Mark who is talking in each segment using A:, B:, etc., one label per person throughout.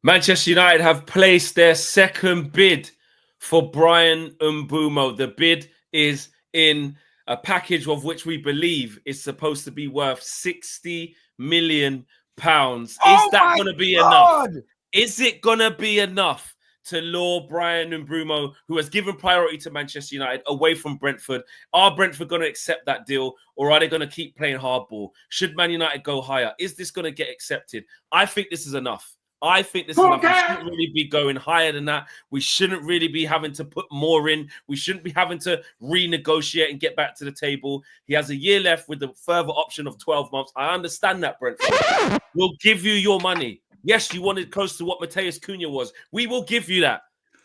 A: Manchester United have placed their second bid for Bryan Mbeumo. The bid is in a package of which we believe is supposed to be worth £60 million. Is that going to be enough? Is it going to be enough to lure Bryan Mbeumo, who has given priority to Manchester United, away from Brentford? Are Brentford going to accept that deal, or are they going to keep playing hardball? Should Man United go higher? Is this going to get accepted? I think this is enough. I think this is enough. We shouldn't really be going higher than that. We shouldn't really be having to put more in. We shouldn't be having to renegotiate and get back to the table. He has a year left with the further option of 12 months. I understand that, Brentford. We'll give you your money. Yes, you wanted close to what Mateus Cunha was. We will give you that.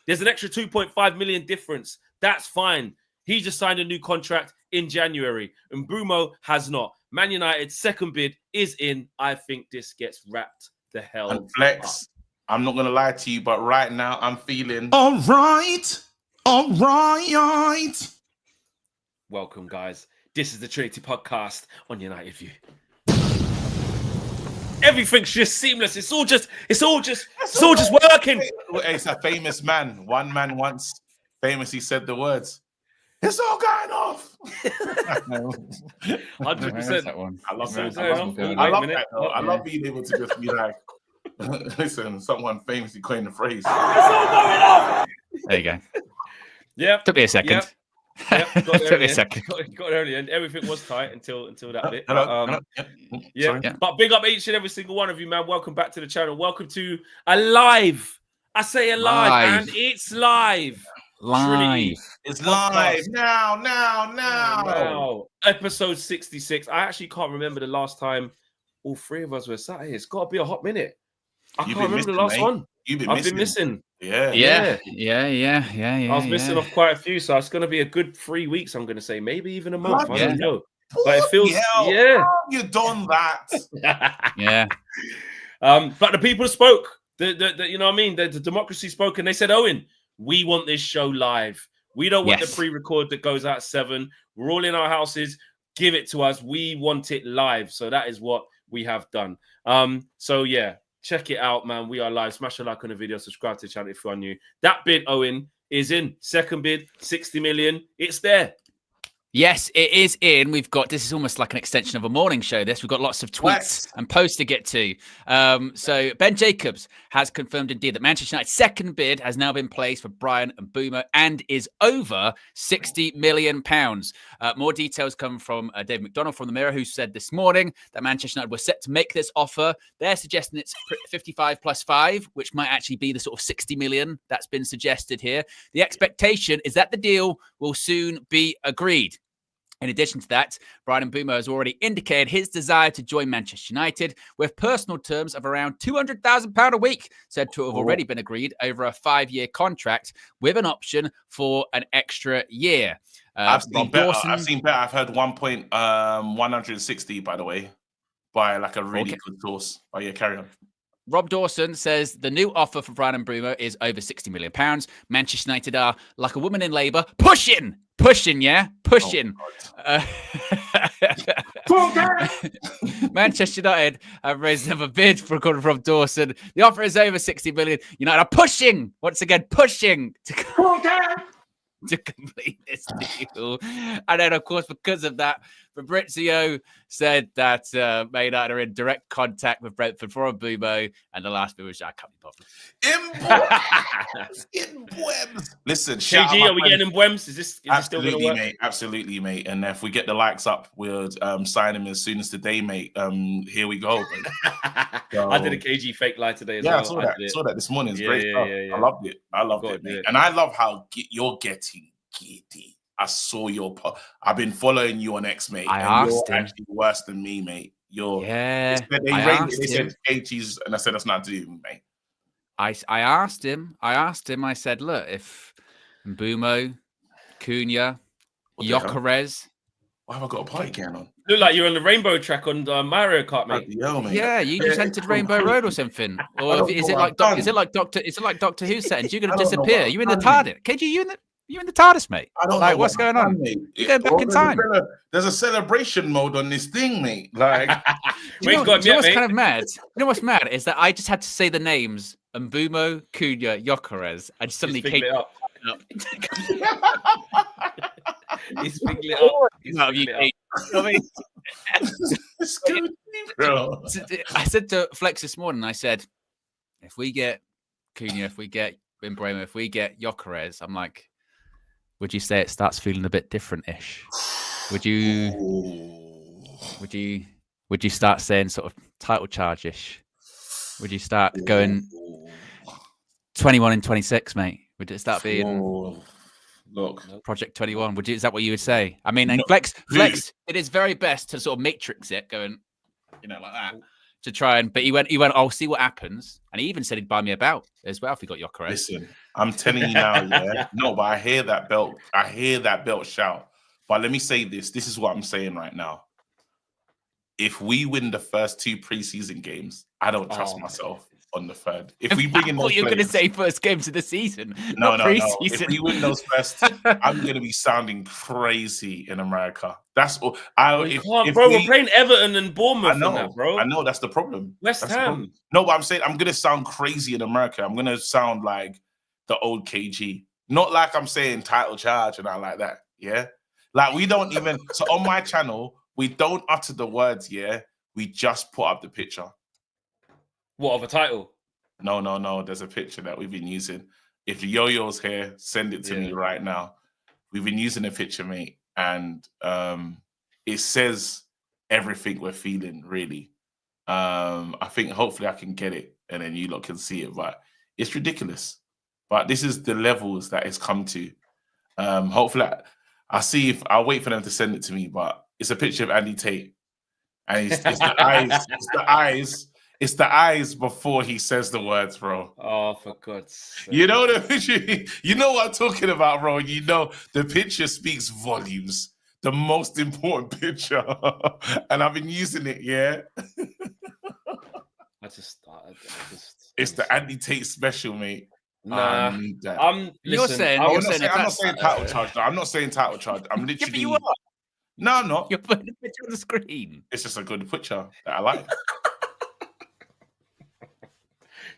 A: There's an extra 2.5 million difference. That's fine. He just signed a new contract in January, and Mbeumo has not. Man United's second bid is in. I think this gets wrapped the hell
B: and Flex, up. I'm not going to lie to you, but right now I'm feeling...
C: All right.
A: Welcome, guys. This is the Trinity podcast on United View. Everything's just seamless. It's all just working.
B: It's a famous man. One man once famously said the words, "It's all going off."
A: 100%.
B: I love that. I love being able to just be like, listen, someone famously coined the phrase. It's all going off.
C: There you go.
A: Yeah.
C: Took me a second.
A: Yep, took me a second. Got early, and everything was tight until that bit.
B: Hello.
A: Yeah. But big up each and every single one of you, man. Welcome back to the channel. Welcome to a live. I say alive, and it's live.
C: Live.
B: It's live now.
A: Episode 66. I actually can't remember the last time all three of us were sat here. It's got to be a hot minute. I can't remember the last one. I've been missing.
C: Yeah.
A: I was missing off quite a few, so it's going to be a good 3 weeks. I'm going to say maybe even a month. I don't know, but it feels
B: you done that.
C: Yeah.
A: But the people spoke. The you know what I mean. The democracy spoke, and they said, "Owen, we want this show live. We don't want the pre-record that goes out at 7. We're all in our houses. Give it to us. We want it live." So that is what we have done. So yeah. Check it out, man. We are live. Smash a like on the video. Subscribe to the channel if you are new. That bid, Owen, is in. Second bid, 60 million. It's there.
C: Yes, it is in. This is almost like an extension of a morning show. We've got lots of tweets and posts to get to. So Ben Jacobs has confirmed indeed that Manchester United's second bid has now been placed for Bryan Mbeumo and is over £60 million. More details come from Dave McDonald from The Mirror, who said this morning that Manchester United were set to make this offer. They're suggesting it's 55 plus 5, which might actually be the sort of 60 million that's been suggested here. The expectation is that the deal will soon be agreed. In addition to that, Bryan Mbeumo has already indicated his desire to join Manchester United with personal terms of around £200,000 a week, said to have already been agreed over a 5-year contract with an option for an extra year.
B: I've seen better. I've heard 160, by the way, by like a really good source. Oh yeah, carry on.
C: Rob Dawson says the new offer for Bryan Mbeumo is over £60 million. Manchester United are like a woman in labour, pushing. Manchester United have raised another bid, for according to Rob Dawson. The offer is over 60 million. United are pushing to complete this deal. And then, of course, because of that, Fabrizio said that Man United are in direct contact with Brentford for Mbeumo, and the last bit was I can't be bothered.
B: Mbeumo. Listen,
A: KG, are we getting Mbeumo? Is this still going to work?
B: Mate. Absolutely, mate. And if we get the likes up, we'll sign him as soon as today, mate. Here we go.
A: So, I did a KG fake lie today as well.
B: I saw that this morning. It's great stuff. Yeah. I loved it, mate. And I love how you're getting giddy. I saw I've been following you on X, mate.
C: I asked him.
B: Actually worse than me, mate. They said KG's, and I said that's not to do, mate.
C: I asked him. I said, look, if Mbeumo, Cunha, Gyokeres.
B: Why have I got a party going on?
A: Look like you're on the rainbow track on Mario Kart, mate.
C: Yeah, you just entered Rainbow Road or something. Or is it like Doctor Who settings? You're gonna disappear. You in the TARDIS? KG, you in the TARDIS, mate?
B: I don't know
C: what's going on. You're going back in time.
B: There's a celebration mode on this thing, mate. Like,
C: you know what's kind of mad? You know what's mad is that I just had to say the names Mbeumo, Cunha, Gyokeres, and suddenly
A: He's figured
C: came
A: it up.
C: up.
A: He's figured it up. He's
C: No,
A: figured
C: you-
A: it up.
C: I mean,
B: It's good, bro.
C: I said to Flex this morning, I said, if we get Cunha, if we get Mbeumo, if we get Gyokeres, I'm like, would you say it starts feeling a bit different-ish? Would you start saying sort of title charge-ish? Would you start going 21 and 26, mate? Would it start being
B: look
C: Project 21? Is that what you would say? I mean, and
B: No,
C: Flex, it is very best to sort of matrix it, going, like that, to try and. But he went. I'll see what happens, and he even said he'd buy me a belt as well if he got Gyokeres.
B: Listen, I'm telling you now, yeah. No, but I hear that belt. I hear that belt shout. But let me say this. This is what I'm saying right now. If we win the first 2 preseason games, I don't trust myself on the third. If we bring in those,
C: you're going to say first games of the season.
B: No.
C: Preseason.
B: If we win those first, I'm going to be sounding crazy in America. That's all. If
A: we're playing Everton and Bournemouth.
B: I know,
A: that, bro.
B: I know that's the problem.
A: West Ham.
B: No, but I'm saying I'm going to sound crazy in America. I'm going to sound like the old KG. Not like I'm saying title charge and I like that. Yeah. Like we don't even. So on my channel, we don't utter the words. Yeah. We just put up the picture.
A: What, of a title?
B: No. There's a picture that we've been using. If Yo-Yo's here, send it to me right now. We've been using a picture, mate, and it says everything we're feeling, really. I think hopefully I can get it, and then you lot can see it. But it's ridiculous. But this is the levels that it's come to. Hopefully, I'll wait for them to send it to me. But it's a picture of Andy Tate, and it's the eyes. It's the eyes. It's the eyes before he says the words, bro.
A: Oh, for God's sake.
B: You know the picture. You know what I'm talking about, bro. You know the picture speaks volumes. The most important picture, and I've been using it. Yeah. It's the Andy Tate special, mate.
A: Nah,
C: I'm not saying
B: title charge. No, I'm not saying title charge. I'm literally.
C: But you are.
B: No, I'm not.
C: You're putting the picture on the screen.
B: It's just a good picture that I like.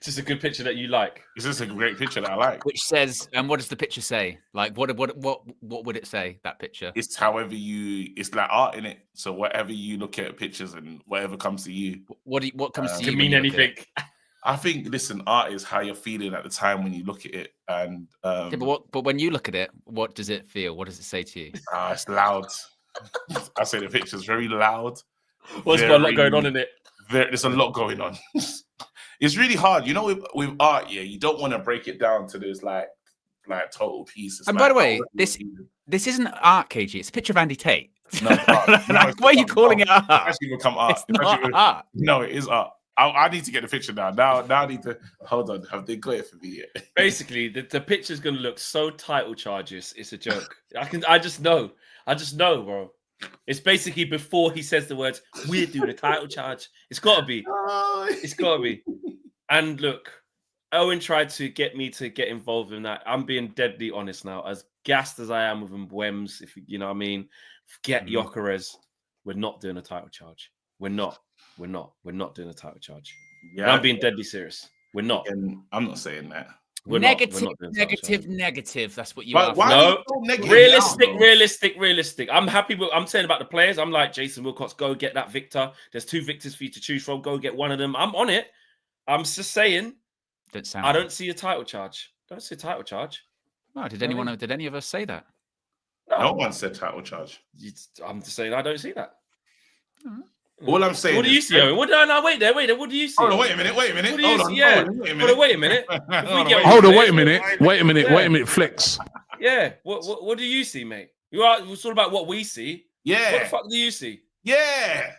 A: Just a good picture that you like.
B: It's just a great picture that I like.
C: Which says, and what does the picture say? Like, what would it say? That picture?
B: It's however it's like art in it. So whatever you look at pictures and whatever comes to you.
C: What comes to you?
A: Can mean anything.
B: I think, listen, art is how you're feeling at the time when you look at it. And
C: but when you look at it, what does it feel? What does it say to you?
B: It's loud. I say the picture's very loud.
A: What's got a lot going on in it?
B: There's a lot going on. It's really hard, you know. With art, you don't want to break it down to this like total pieces.
C: And by the way, this isn't art, KG. It's a picture of Andy Tate.
B: No, why
C: are you calling it art?
B: It's actually become art.
C: It's not art.
B: No, it is art. I need to get the picture now. Now I need to hold on. Have they got it for me yet?
A: Basically, the picture's gonna look so title charges. It's a joke. I just know, bro. It's basically before he says the words, we're doing a title charge. It's got to be. It's got to be. And look, Owen tried to get me to get involved in that. I'm being deadly honest now. As gassed as I am with Mbeumo, if you know what I mean, forget Gyokeres. We're not doing a title charge. We're not doing a title charge. Yeah, and I'm being deadly serious. We're not.
B: And I'm not saying that.
C: Negative. That's what you are.
A: No, realistic. I'm happy with. I'm saying about the players. I'm like Jason Wilcox. Go get that Victor. There's 2 Victors for you to choose from. Go get one of them. I'm on it. I'm just saying. I don't see a title charge. Don't see a title charge.
C: No, did any of us say that?
B: No one said title charge.
A: I'm just saying I don't see that.
B: All I'm saying.
A: What do you see, Owen? No, wait there. What do you see?
B: Hold on, wait a minute.
A: Hold on, wait a minute.
D: Hold on, wait a minute. Flex.
A: Yeah. What do you see, mate? It's all about what we see.
B: Yeah.
A: What the fuck do you see?
B: Yeah.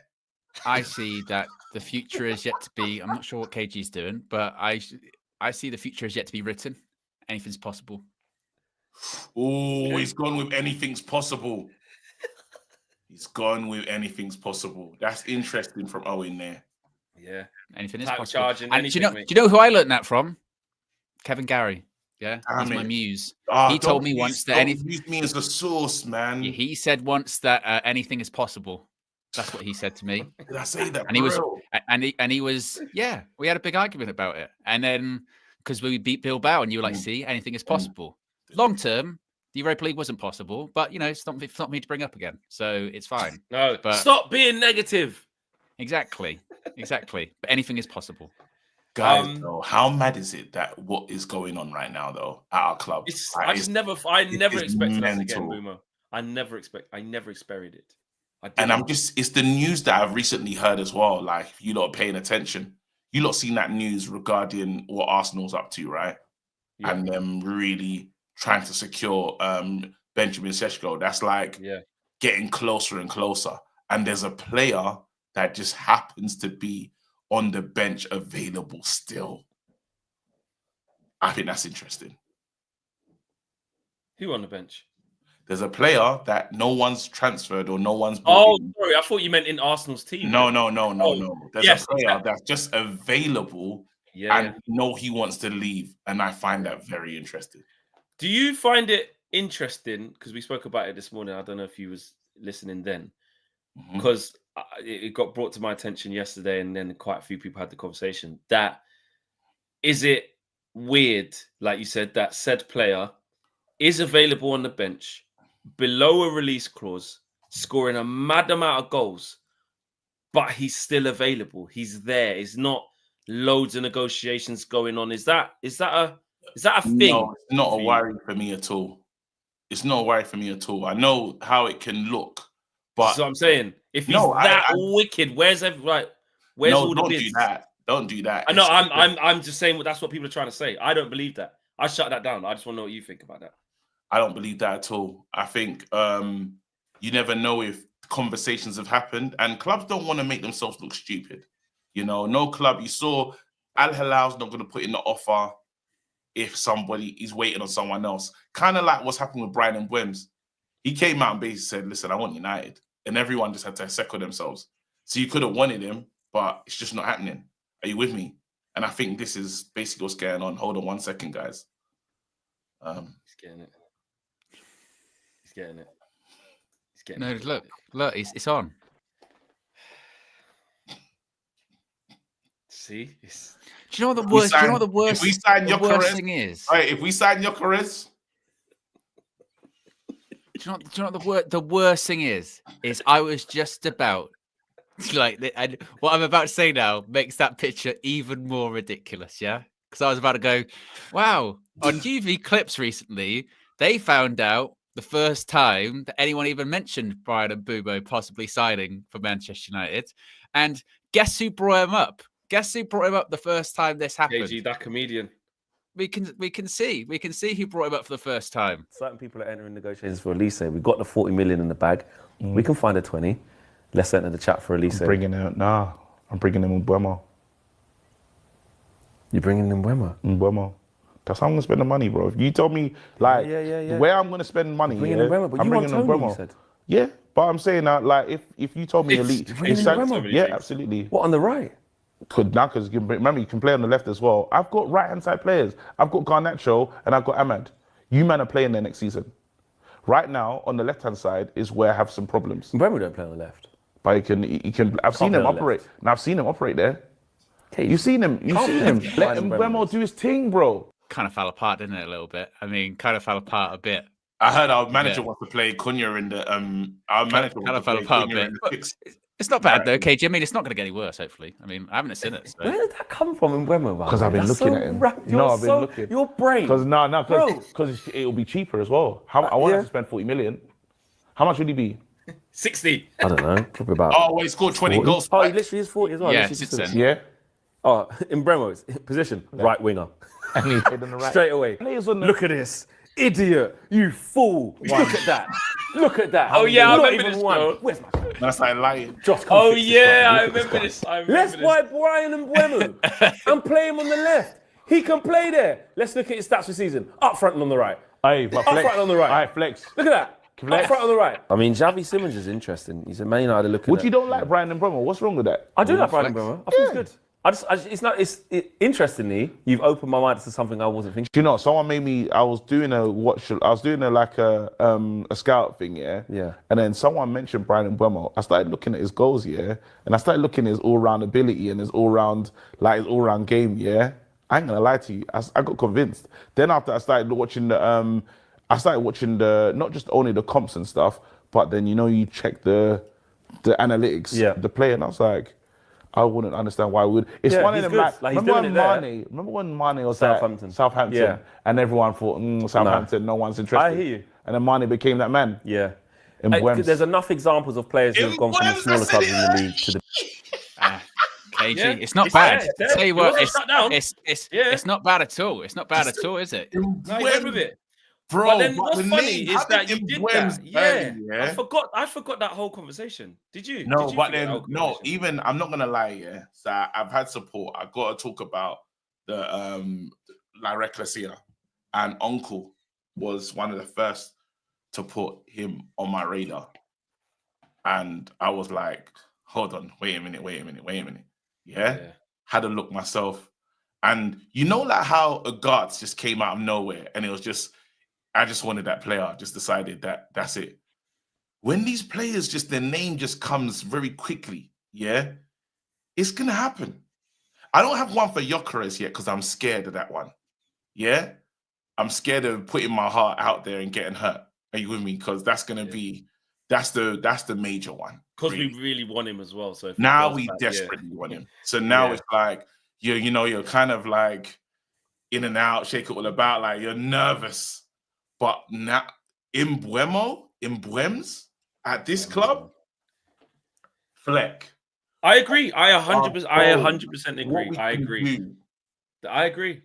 C: I see that the future is yet to be. I'm not sure what KG's doing, but I see the future is yet to be written. Anything's possible.
B: Oh, he's gone with anything's possible. He's gone with anything's possible. That's interesting from Owen there.
A: Yeah.
C: Anything is
A: title
C: possible.
A: Charging,
C: and do you know who I learned that from? Kevin Gary. Yeah. He's my muse. He told me once that anything.
B: Use me as a source, man.
C: He said once that anything is possible. That's what he said to me.
B: Did I say that?
C: And he was, yeah, we had a big argument about it. And then because we beat Bilbao, and you were like, see, anything is possible. Long term, the Europa League wasn't possible, but it's not for me to bring up again, so it's fine.
A: No,
C: but
A: stop being negative.
C: Exactly. But anything is possible.
B: Guys, though, how mad is it that what is going on right now, though, at our club?
A: I never expected us again, Mbeumo. I never expected it.
B: It's the news that I've recently heard as well. Like, if you lot are paying attention, you lot seen that news regarding what Arsenal's up to, right? Yeah. And them really trying to secure Benjamin Sesko. That's like getting closer and closer. And there's a player that just happens to be on the bench available still. I think that's interesting.
A: Who on the bench?
B: There's a player that no one's transferred or no one's
A: brought in. Sorry, I thought you meant in Arsenal's team.
B: No. There's a player that's just available and he wants to leave. And I find that very interesting.
A: Do you find it interesting? Because we spoke about it this morning. I don't know if you was listening then. Because it got brought to my attention yesterday, and then quite a few people had the conversation. That is it weird, like you said, that said player is available on the bench below a release clause, scoring a mad amount of goals, but he's still available. He's there. It's not loads of negotiations going on. Is that a thing?
B: No, it's not a worry for me at all. It's not a worry for me at all. I know how it can look. But
A: so I'm saying, if he's wicked, where's all the bids?
B: Don't do that.
A: I know. I'm just saying that's what people are trying to say. I don't believe that. I shut that down. I just want to know what you think about that.
B: I don't believe that at all. I think you never know if conversations have happened, and clubs don't want to make themselves look stupid. No club. You saw Al Hilal's not going to put in the offer if somebody is waiting on someone else. Kind of like what's happened with Brian Mbeumo. He came out and basically said, listen, I want United. And everyone just had to second themselves. So you could have wanted him, but it's just not happening. Are you with me? And I think this is basically what's going on. Hold on 1 second, guys.
A: He's getting it.
C: Look, it's on.
A: See?
C: Do you know what the worst?
B: If we sign
C: Gyokeres thing is?
B: Right, if we sign Gyokeres.
C: Do you know what the worst thing is I was just about and what I'm about to say now makes that picture even more ridiculous, yeah? Because I was about to go, wow, on UV Clips recently, they found out the first time that anyone even mentioned Brian Mbeumo possibly signing for Manchester United. And guess who brought him up? Guess who brought him up the first time this happened?
A: KG, that comedian.
C: We can see who brought him up for the first time.
E: Certain people are entering negotiations for Elise. We've got the 40 million in the bag. We can find a 20. Let's enter the chat for Elise.
D: I'm bringing in Mbeumo.
E: You're bringing in
D: Mbeumo. That's how I'm gonna spend the money, bro. If you told me where I'm gonna spend money,
E: I'm bringing Mbeumo, you said.
D: Yeah, but I'm saying that if you told me Elite, absolutely.
E: What, on the right?
D: Because remember, you can play on the left as well. I've got right-hand side players. I've got Garnacho and I've got Ahmad. You man are playing there next season. Right now, on the left-hand side is where I have some problems.
E: Mbeumo don't play on the left.
D: But he can. I've seen him operate. Now I've seen him operate there.
E: Okay,
D: You've seen him. Let Mbeumo do his thing, bro.
C: Kind of fell apart, didn't it, a little bit? I mean, kind of fell apart a bit.
B: I heard our manager wants to play Cunha in the our manager
C: kind of fell apart a bit. It's not bad though, KG. I mean, it's not going to get any worse. Hopefully, I mean, I haven't seen it. So.
E: Where did that come from, Mbeumo?
D: Because I've been looking at him. I've been looking.
E: Your brain.
D: Because it'll be cheaper as well. I want to spend 40 million. How much would he be?
A: 60.
E: I don't know. Probably about.
B: Oh, well, he scored 20 goals.
E: Oh, he literally is 40 as well.
C: Yeah, since
D: yeah.
E: Oh, Mbeumo's position, right winger.
D: And he played on the right.
E: Straight away. Look at this. Idiot. You fool. Look at that. Look at that.
A: Oh, yeah, I remember this, bro.
E: Where's my...
B: That's like lying.
A: Oh, yeah, I remember this.
E: Let's buy Brian Mbeumo and play him on the left. He can play there. Let's look at his stats this season. Up front and on the right.
D: Up
E: front and on the right.
D: All right, flex.
E: Look at that.
D: Flex.
E: Up front on the right. I mean, Xavi Simons is interesting. He's a Man United looking
D: What you don't like Brian Mbeumo? What's wrong with that?
E: I do like Brian Mbeumo. I think he's good. Interestingly, you've opened my mind to something I wasn't thinking.
D: Do you know, someone made me, I was doing a scout thing, yeah?
E: Yeah.
D: And then someone mentioned Brian Mbeumo. I started looking at his goals, yeah? And I started looking at his all-round ability and his all-round game, yeah? I ain't gonna lie to you. I got convinced. Then after I started watching the not just only the comps and stuff, but then you check the analytics, the play, and I was like, I wouldn't understand why we would. It's one of them like remember when Mane was at Southampton, and everyone thought Southampton, no one's interested.
E: I hear you.
D: And then Mane became that man.
E: Yeah. There's enough examples of players who have gone from the smaller clubs in the league to the
C: KG.
A: Yeah.
C: It's not bad. Tell you what, it's not bad at all. It's not bad at all, is it?
A: No, you went with it.
B: Bro,
A: but then what's funny is that you did that.
B: Yeah.
A: I forgot that whole conversation. Did you?
B: No,
A: did you
B: but then even I'm not gonna lie, yeah. So I've had support. I've got to talk about the La Reclasia, and Uncle was one of the first to put him on my radar. And I was like, hold on, wait a minute. Yeah. Had a look myself. And like how a Guts just came out of nowhere, and it was just, I just wanted that player. I just decided that that's it. When these players their name just comes very quickly, yeah, it's gonna happen. I don't have one for Gyokeres yet because I'm scared of that one. Yeah, I'm scared of putting my heart out there and getting hurt. Are you with me? Because that's gonna be that's the major one.
A: Because we really want him as well. So
B: now we desperately want him. So now it's like you're kind of like in and out, shake it all about, like you're nervous. But now Mbeumo's at this club, Fleck.
A: I agree. I 100% agree. I agree.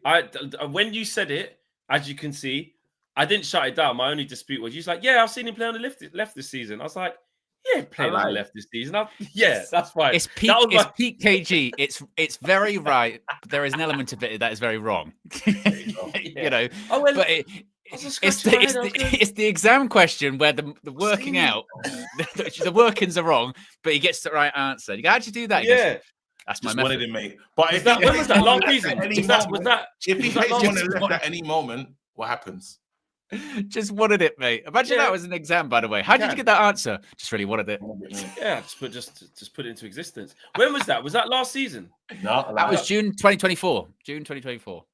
A: When you said it, as you can see, I didn't shut it down. My only dispute was, you're like, yeah, I've seen him play on the left this season. I was like, yeah, playing on the left this season. That's fine.
C: It's peak KG. It's very right. But there is an element of it that is very wrong. But it's the exam question where the working out, the workings are wrong, but he gets the right answer. You how'd you do that? That's my method.
B: Wanted him, mate. But
A: when was that? Last season?
B: If he plays on the left at any moment, what happens?
C: Just wanted it, mate. Imagine that was an exam, by the way. How did you get that answer? Just really wanted it.
A: Yeah, just put it into existence. When was that? Was that last season?
B: No,
C: that was June 2024. June 2024.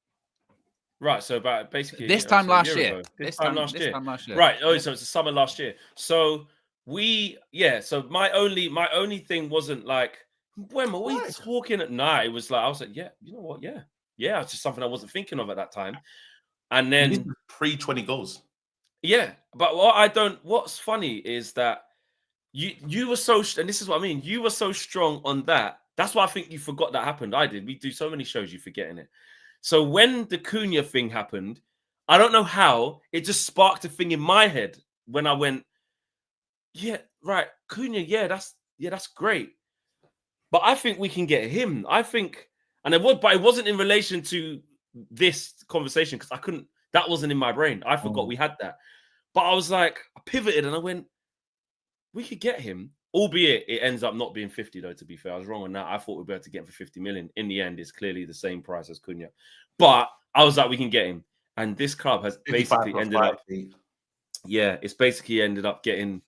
A: Right, so about basically
C: this time last year.
A: This time last year. Right. Oh, so it's the summer last year. So so my only thing wasn't like, when are we talking at night? It was like, I was like, yeah, you know what? Yeah. It's just something I wasn't thinking of at that time. And then
B: pre-20 goals.
A: Yeah, but what's funny is that you were so, and this is what I mean, you were so strong on that. That's why I think you forgot that happened. I did. We do so many shows, you forgetting it. So when the Cunha thing happened, I don't know how, it just sparked a thing in my head when I went, yeah, right, Cunha, that's great. But I think we can get him. I think, but it wasn't in relation to this conversation because that wasn't in my brain. I forgot we had that. But I was like, I pivoted and I went, we could get him. Albeit it ends up not being 50, though, to be fair. I was wrong on that. I thought we'd be able to get him for 50 million. In the end, it's clearly the same price as Cunha. But I was like, we can get him. And this club has basically ended up... Yeah, it's basically ended up getting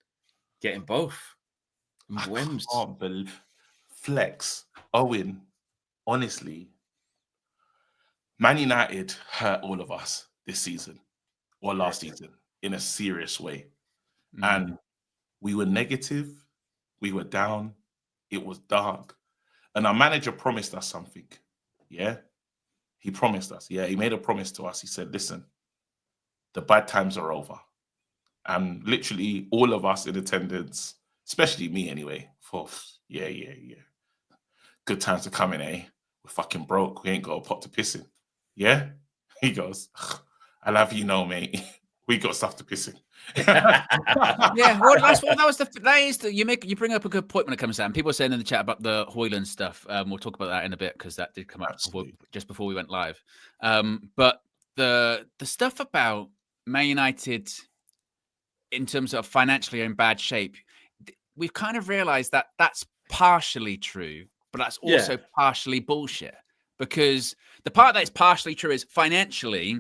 A: both.
B: Flex, Owen, honestly, Man United hurt all of us this season or last season in a serious way. And we were negative. We were down. It was dark. And our manager promised us something. Yeah? He promised us. Yeah, he made a promise to us. He said, listen, the bad times are over. And literally all of us in attendance, especially me anyway, yeah. Good times are coming, eh? We're fucking broke. We ain't got a pot to piss in. Yeah? He goes, I'll have you know, mate. We got stuff to piss in.
C: Yeah, well, you bring up a good point when it comes to that. And people are saying in the chat about the Hojlund stuff. We'll talk about that in a bit because that did come up just before we went live. But the stuff about Man United in terms of financially in bad shape, we've kind of realized that that's partially true, but that's also partially bullshit. Because the part that's partially true is financially,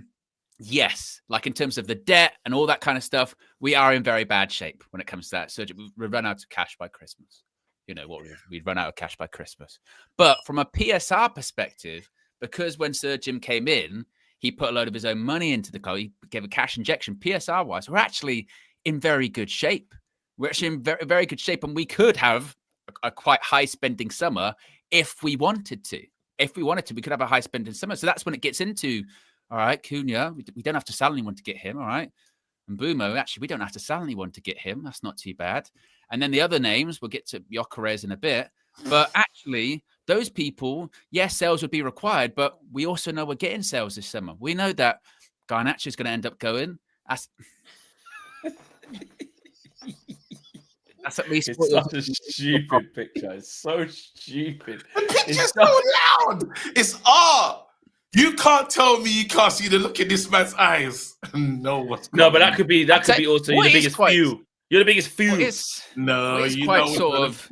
C: yes, like in terms of the debt and all that kind of stuff, we are in very bad shape when it comes to that. So we run out of cash by Christmas. We'd run out of cash by Christmas. But from a PSR perspective, because when Sir Jim came in, he put a load of his own money into the club. He gave a cash injection. PSR wise, we're actually in very good shape. We're actually in very, very good shape, and we could have a quite high spending summer if we wanted to. If we wanted to, we could have a high spending summer. So that's when it gets into, all right, Cunha, we don't have to sell anyone to get him, all right? And Mbeumo, actually, we don't have to sell anyone to get him. That's not too bad. And then the other names, we'll get to Gyokeres in a bit. But actually, those people, yes, sales would be required, but we also know we're getting sales this summer. We know that Garnacho is going to end up going. That's at least
A: It's such a stupid picture. It's so stupid.
B: The picture's so loud. It's art. You can't tell me you can't see the look in this man's eyes. No, what's
A: no, but that could be also you're the biggest few. You're the biggest few.
B: No,
C: it's quite sort of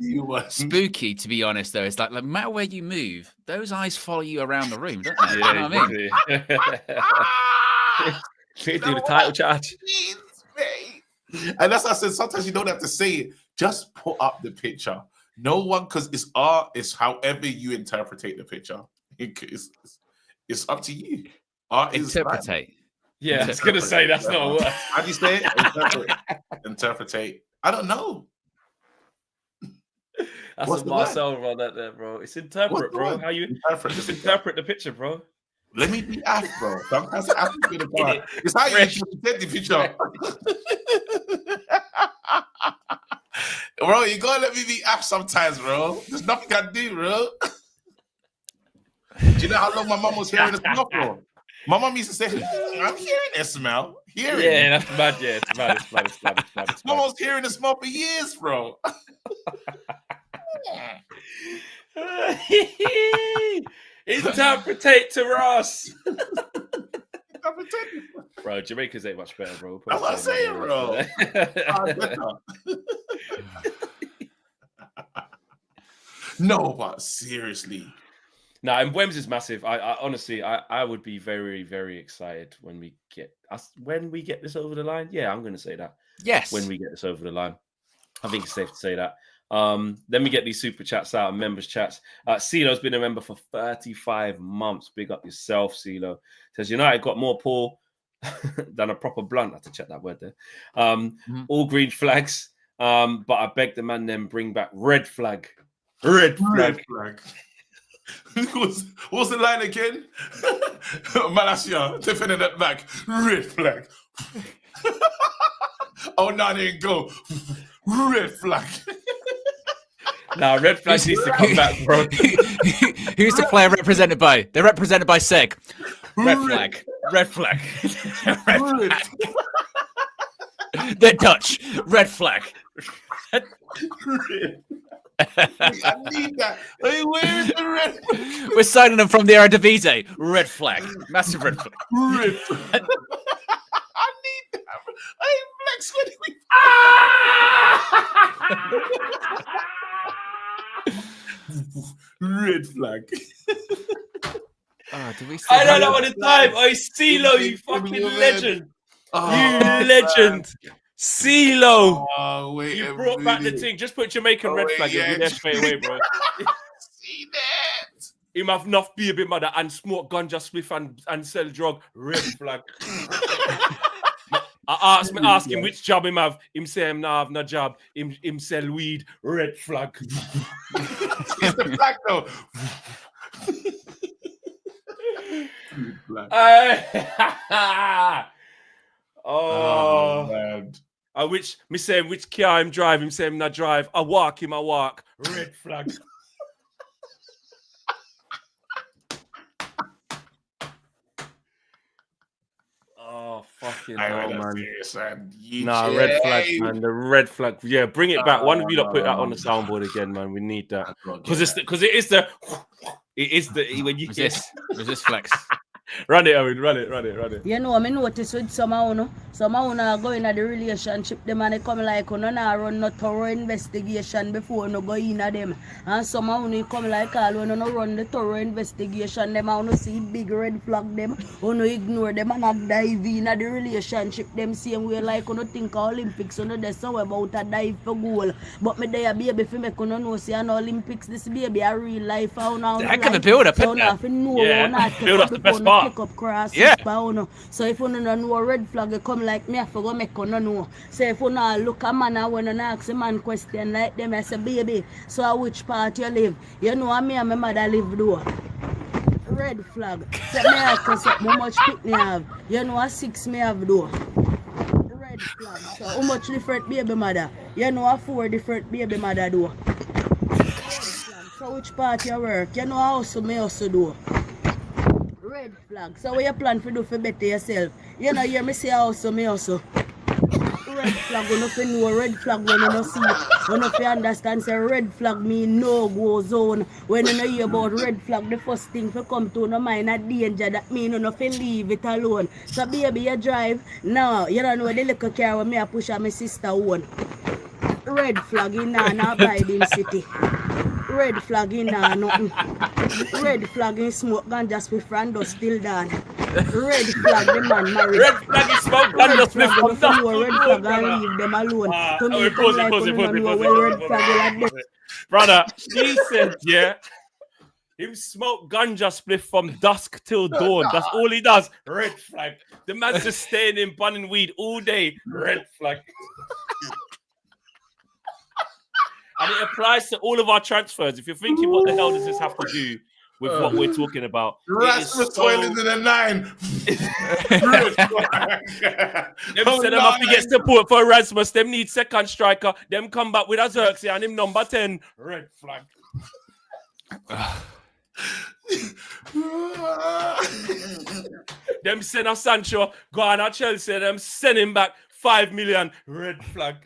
C: spooky, to be honest. Though it's like no matter where you move, those eyes follow you around the room, don't they?
A: Yeah, you know what I mean? Do the title chart.
B: And that's what I said. Sometimes you don't have to say it. Just put up the picture. No one, because it's art. It's however you interpret the picture. It's up to you. Art
C: interpretate.
A: Yeah, I was gonna say that's not a word.
B: How do you say it? Interpretate. I don't know.
A: That's what Marcel wrote that there, bro. It's interpret, bro. How you interpret the picture, bro?
B: Let me be asked, bro. Sometimes I have to be the bar. It's how you interpret the picture. Bro, you gotta let me be asked sometimes, bro. There's nothing I can do, bro. Do you know how long my mum was hearing the smell for? My mum used to say, I'm hearing that smell.
A: Yeah, that's bad. Yeah, it's bad.
B: My mum was hearing the smell for years, bro.
A: Interpretate to us. Bro, Jamaica's ain't much better, bro.
B: That's what I'm saying, bro. No, but seriously.
A: No, and Mbeumo's is massive. I honestly, I would be very, very excited when we get this over the line. Yeah, I'm going to say that.
C: Yes.
A: When we get this over the line. I think it's safe to say that. Then we get these super chats out and members chats. CeeLo's been a member for 35 months. Big up yourself, CeeLo. Says United got more pull than a proper blunt. I have to check that word there. All green flags. But I beg the man then bring back red flag. Red flag.
B: What's the line again? Malasia, defending that back. Red flag. Oh, no, they didn't go. Red flag.
A: Nah, red flag needs to come back, bro.
C: Who's the player represented by? They're represented by Seg.
A: Red flag. Red flag. Red flag.
C: They're Dutch. Red flag.
B: I need that. Hey, where is the red flag?
C: We're signing them from the Eredivisie. Red flag. Massive red flag.
B: Red flag. I need that. I ain't flex when we... Red flag.
A: I don't know what the time. Oh, CeeLo, you fucking legend. You legend. CeeLo.
B: Oh, wait.
A: You brought back the thing. Just put Jamaican red flag. You'll be there straight away, bro.
B: See that?
A: Him have enough baby mother and smoke ganja spliff and sell drug. Red flag. I ask him which job him have. Him say him not have no job. Him sell weed. Red flag.
B: It's the flag though.
A: Oh
B: man.
A: Which me say which car him drive. Him say him not drive. I walk. Red flag. Oh fucking hell, man! Nah, red flag, man. The red flag. Yeah, bring it back. One of you lot put that on the soundboard again, man. We need that because it is the when you
C: resist flex.
A: Run it, Owen. Run it.
F: You know, I notice with some are going at the relationship, them and they come like, no, run no thorough investigation before no go in at them. And some are come like, all when no run the thorough investigation, them and see big red flag them, no ignore them and not dive in at the relationship, them same way like, no think Olympics, no there's so about a dive for goal. But me there baby if you make no know see an Olympics, this baby a real life.
C: That could be build up,
F: so now
A: build up the best part.
F: Pick up cross,
C: yeah.
F: So if you don't know a red flag, you come like me, I forgot make you know. So if you not look a man and when you ask a man question like them, I say baby, so which part you live? You know me and my mother live though. Red flag. So me ask how much pick me have. You know a 6 me have though. Red flag. So how much different baby mother? You know a 4 different baby mother though. So which part you work? You know how me also do. Red flag. So what you plan to do for better yourself? You know, hear me say also me also. Red flag, you don't know red flag when you don't see it. You don't understand, say red flag mean no go zone. When you know hear about red flag, the first thing to come to no mind a danger, that mean you don't leave it alone. So baby, you drive, now you don't know the little car when me a push on my sister one. Red flag in a Biden city. Red flag in nothing. Red flag in smoke ganja spliff and dust still done. Red flag the man married.
A: Red flag is smoke ganja spliff from dust.
F: Red flag and leave them alone. To me, red flag like this.
A: Brother, he said, yeah, him smoke ganja spliff from dusk till dawn. That's all he does. Red flag. The man's just staying in bunning weed all day. Red flag. And it applies to all of our transfers. If you're thinking, what the hell does this have to do with what we're talking about?
B: Rasmus Hojlund in the 9.
A: Them said them have to get support for Rasmus. Them need second striker. Them come back with a Xerxes and him number 10. Red flag. Them send a Sancho. Go on at Chelsea. Them send him back 5 million. Red flag.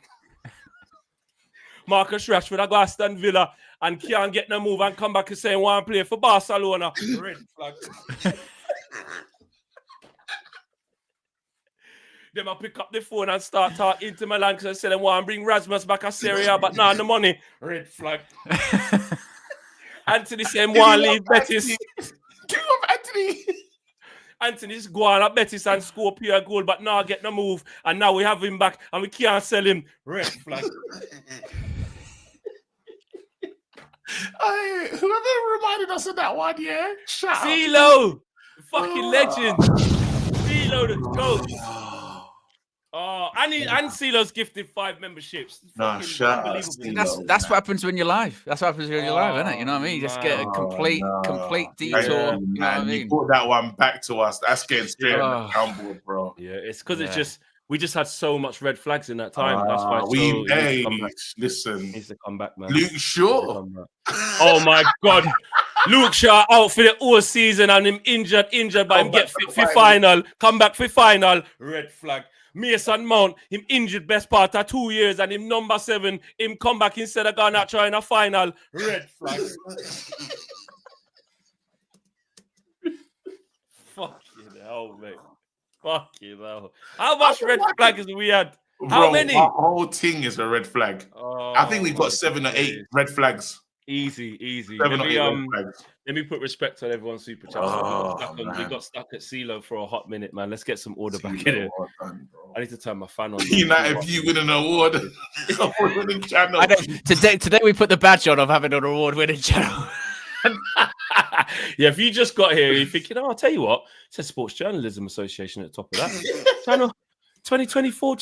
A: Marcus Rashford, I go Aston Villa and can't get no move and come back and say want to play for Barcelona. Red flag. Them I pick up the phone and start talking to Milan because I said they want to bring Rasmus back a Serie A, but nah, no money. Red flag. Anthony saying want to leave Betis.
B: King of Anthony.
A: Anthony's go on at Betis and score pure goal, but now get no move. And now we have him back and we can't sell him. Red flag.
B: Whoever reminded us of that one, yeah? Shout out.
A: CeeLo, fucking legend. CeeLo the GOAT. Oh, and CeeLo's gifted 5 memberships.
B: No, shout out.
C: That's what happens when you're live. That's what happens when you're live, isn't it? You know what I mean? You just get a complete detour. You know what I mean?
B: You brought that one back to us. That's getting straight on the soundboard, bro.
A: Yeah, it's because it's just we just had so much red flags in that time. That's why
B: listen.
A: He needs to come back, man.
B: Luke Shaw.
A: Oh my God. Luke Shaw out for the whole season and him injured, but him get fit for final. Come back for final. Red flag. Mason Mount, him injured best part of 2 years and him number 7, him come back instead of going out trying a final. Red flag. Fucking hell, mate. Fucking hell. How much red flags we had? How
B: Bro,
A: many?
B: Our whole thing is a red flag.
A: Oh,
B: I think we've got 7 or 8 red flags.
A: Easy.
B: 7 or 8 red flags.
A: Let me put respect on everyone's super chat. We got stuck at CeeLo for a hot minute, man. Let's get some order back in it. I need to turn my fan on.
B: United View win an award. Award-winning channel.
C: Today we put the badge on of having an award-winning channel.
A: Yeah, if you just got here, you're thinking, I'll tell you what, it says Sports Journalism Association at the top of that. Channel 2024.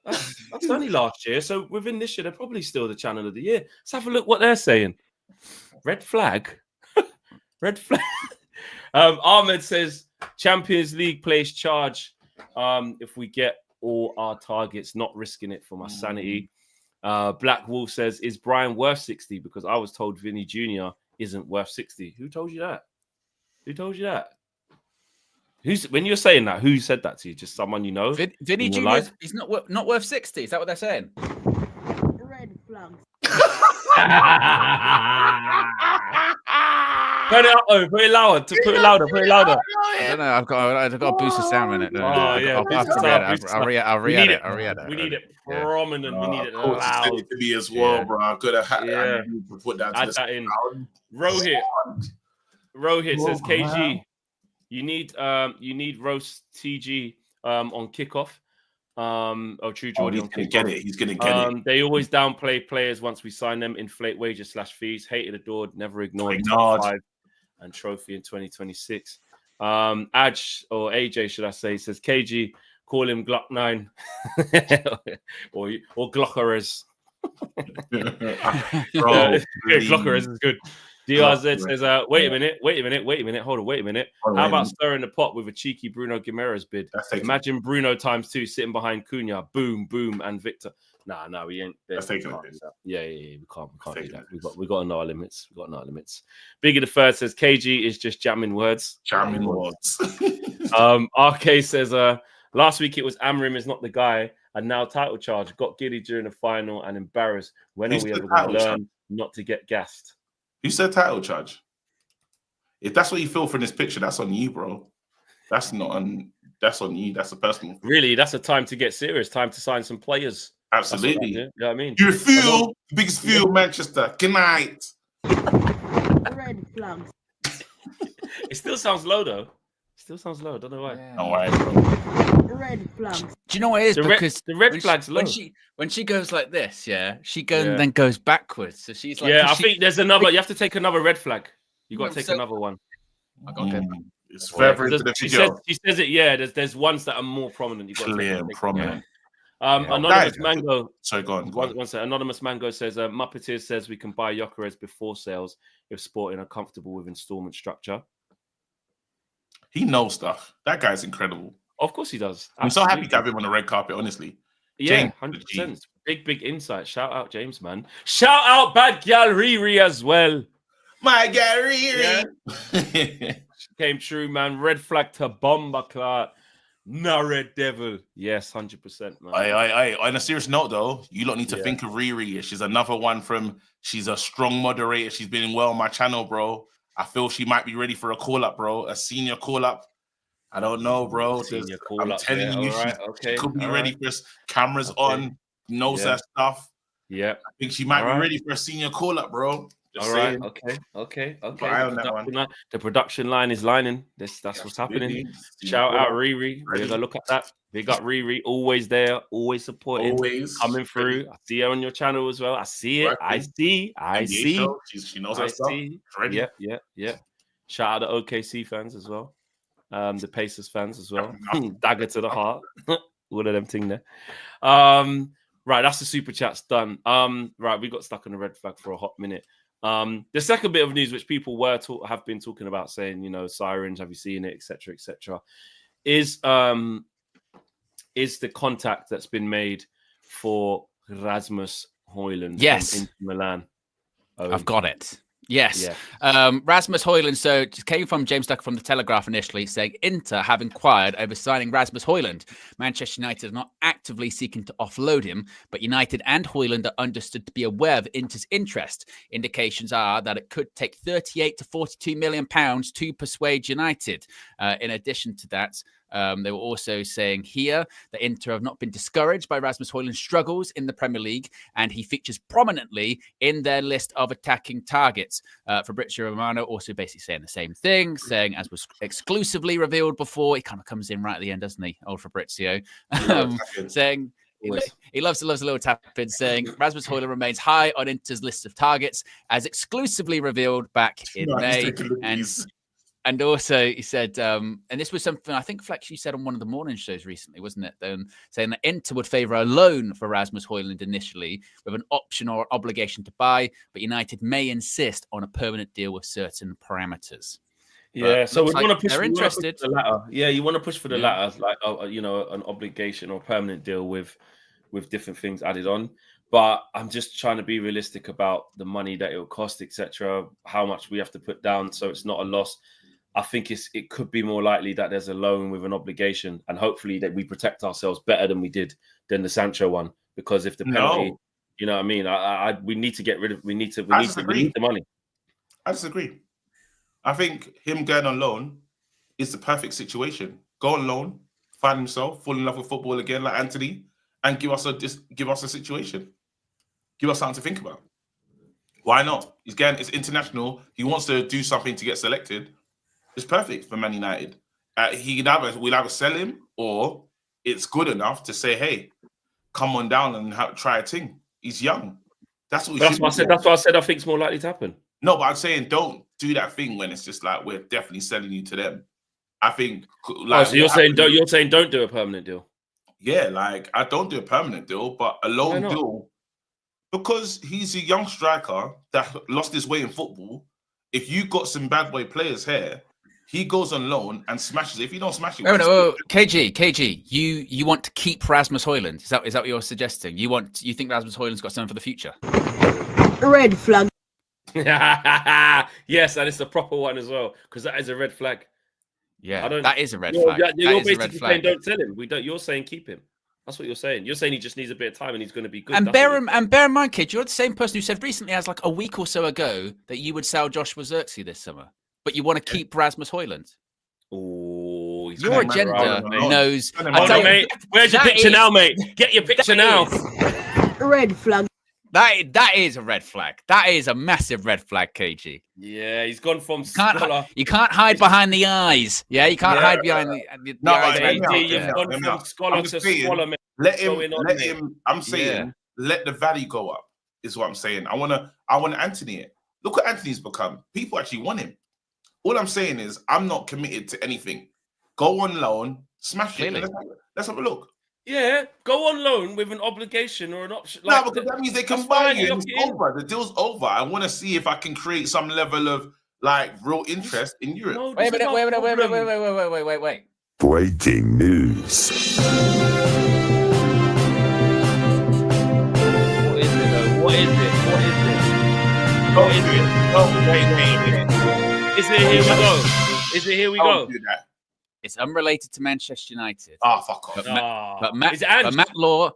A: That's only last year. So within this year, they're probably still the channel of the year. Let's have a look what they're saying. Red flag. Red flag. Ahmed says Champions League plays charge if we get all our targets, not risking it for my sanity. Black Wolf says, is Brian worth 60? Because I was told Vinny Jr. isn't worth 60. Who told you that? When you're saying that, who said that to you? Just someone you know?
C: Vinny Jr. He's not worth 60. Is that what they're saying?
F: Red flags.
A: Put it up, put it louder. Put it louder. Put it louder.
C: I don't know. I've got to boost the sound in it. No,
A: Oh, yeah,
C: I'll
A: boost
C: have to
A: the sound,
C: re-edit.
A: boost the
C: I'll
A: sound.
C: re-edit it.
A: We need it
C: Yeah.
A: prominent. We need it
B: Of course, you said
A: loud.
B: it to me as well,
A: Yeah.
B: bro. I could have had
A: Yeah.
B: to put that to
A: Add
B: the
A: that in.
B: sound.
A: Rohit says,
B: Oh,
A: KG, you need roast TG on kickoff. True Geordie
B: he's
A: on
B: gonna
A: kickoff.
B: get it. He's gonna get it.
A: They always downplay players once we sign them, inflate wages / fees, hated, adored, never ignored.
B: Ignored.
A: Top 5 and trophy in 2026. Aj or AJ, should I say, says KG, call him Glock 9 or Gyokeres. Gyokeres is good. DRZ says, wait a minute, hold on, wait a minute. How about stirring the pot with a cheeky Bruno Guimaraes bid? Imagine Bruno ×2 sitting behind Cunha, boom, and Victor. Nah, we ain't.
B: That's taking it.
A: Yeah, we can't do that. We got to know our limits. Biggie the Third says KG is just jamming words. RK says, last week it was Amrim is not the guy, and now title charge. Got giddy during the final and embarrassed. When are we ever going to learn not to get gassed?
B: You said title charge. If that's what you feel from this picture, that's on you, bro. That's not on. That's on you. That's a personal.
A: Really, that's a time to get serious. Time to sign some players.
B: Absolutely.
A: You know what I mean?
B: You feel the biggest feel, Manchester. Good night.
F: Red flags.
A: It still sounds low though. Still sounds low. I don't know why.
C: Yeah.
B: All right, bro.
F: Red flags.
C: Do you know what it is? Because
A: the red flag's low.
C: When she goes like this, she then goes backwards. So she's like,
A: I think there's another. You have to take another red flag. You got to take another one.
B: It's further into the video.
A: She says it. Yeah, there's ones that are more prominent. You got
B: clear and prominent.
A: Anonymous Mango.
B: Sorry, go on.
A: One second. Anonymous Mango says, Muppeteer says we can buy Gyokeres before sales if Sporting are comfortable with installment structure.
B: He knows stuff. That guy's incredible.
A: Of course he does.
B: I'm so happy to have him on the red carpet, honestly.
A: Yeah, 100%. Big insight. Shout out James, man. Shout out Bad Gal Riri as well.
B: My gal Riri.
A: Yeah. Came true, man. Red flag to Bomber Clark. No Red Devil. Yes, 100%, man.
B: On a serious note, though, you lot need to think of Riri. She's another one she's a strong moderator. She's been well on my channel, bro. I feel she might be ready for a call-up, bro. A senior call-up. I don't know, bro. I'm telling you, she could be ready for cameras on, knows her stuff.
A: Yeah.
B: I think she might be ready for a senior call-up, bro. Just saying.
A: Okay.
B: The
A: production line is lining. That's what's happening. Shout out Riri. We're gonna look at that. Big up Riri, always there, always supporting,
B: always
A: coming through. I see her on your channel as well. I see it. I see.
B: She knows her stuff.
A: Ready. Yeah. Shout out to OKC fans as well. The Pacers fans as well. Dagger to the heart. All of them thing there. Right, that's the super chat's done. Right, we got stuck on the red flag for a hot minute. The second bit of news, which people have been talking about, saying, sirens, have you seen it, etc., is the contact that's been made for Rasmus Hojlund from Inter Milan.
C: I've got it. Yes. Yeah. Rasmus Hojlund, so it came from James Ducker from The Telegraph initially, saying Inter have inquired over signing Rasmus Hojlund. Manchester United are not actively seeking to offload him, but United and Hojlund are understood to be aware of Inter's interest. Indications are that it could take 38 to 42 million pounds to persuade United. In addition to that, they were also saying here that Inter have not been discouraged by Rasmus Hojlund's struggles in the Premier League, and he features prominently in their list of attacking targets. Fabrizio Romano also basically saying the same thing, saying, as was exclusively revealed before, he kind of comes in right at the end, doesn't he, old Fabrizio? Saying he loves a little tap-in, saying Rasmus Hojlund remains high on Inter's list of targets, as exclusively revealed back in May. And also, he said, and this was something I think Flex, you said on one of the morning shows recently, wasn't it? Saying that Inter would favour a loan for Rasmus Hojlund initially, with an option or obligation to buy, but United may insist on a permanent deal with certain parameters.
A: Yeah, so we want to push.
C: They're interested.
A: The latter. Yeah, you want to push for the latter, like an obligation or permanent deal with different things added on. But I'm just trying to be realistic about the money that it will cost, etc. How much we have to put down, so it's not a loss. I think it could be more likely that there's a loan with an obligation, and hopefully that we protect ourselves better than we did than the Sancho one. Because if the penalty, you know what I mean, we need to get rid of. We need the money.
B: I disagree. I think him going on loan is the perfect situation. Go on loan, find himself, fall in love with football again, like Anthony, and give us a situation. Give us something to think about. Why not? It's international. He wants to do something to get selected. It's perfect for Man United. We'll either sell him, or it's good enough to say, hey, come on down and try a thing. He's young. That's what
A: That's what I said. I think it's more likely to happen.
B: No, but I'm saying don't do that thing when it's just like we're definitely selling you to them. I think. Like,
A: so you're saying don't do a permanent deal?
B: Yeah, like I don't do a permanent deal, but a loan deal, because he's a young striker that lost his way in football. If you got some bad boy players here, he goes on loan and smashes it. If you don't smash it,
C: KG, you want to keep Rasmus Hojlund? Is that what you're suggesting? You think Rasmus Hojlund's got something for the future?
F: Red flag.
A: Yes, and it's a proper one as well, because that is a red flag.
C: Yeah, that is a red flag.
A: You're basically saying don't sell him. You're saying keep him. That's what you're saying. You're saying he just needs a bit of time and he's going to be good.
C: And bear in mind, kid, you're the same person who said recently, as like a week or so ago, that you would sell Joshua Zirkzee this summer, but you want to keep Rasmus Hojlund.
A: Oh,
C: your agenda knows.
A: Mate, where's your picture now, mate? Get your picture now.
F: Red flag.
C: That is a red flag. That is a massive red flag, KG.
A: Yeah, he's gone from scholar.
C: You can't hide behind the eyes. Yeah, you can't hide behind the eyes.
A: You've gone from scholar to scholar.
B: Let him. I'm saying let the value go up. Is what I'm saying. I want Anthony it. Look what Anthony's become. People actually want him. All I'm saying is I'm not committed to anything. Go on loan, smash it. Let's have a look.
A: Yeah, go on loan with an obligation or an option.
B: No, because that means they can buy you. It's over. The deal's over. I want to see if I can create some level of like real interest in Europe.
C: No, wait.
G: Breaking news.
A: What is it? Is it here we go? Is it here we go?
B: Do that.
C: It's unrelated to Manchester United.
B: Oh, fuck off.
C: But Matt Law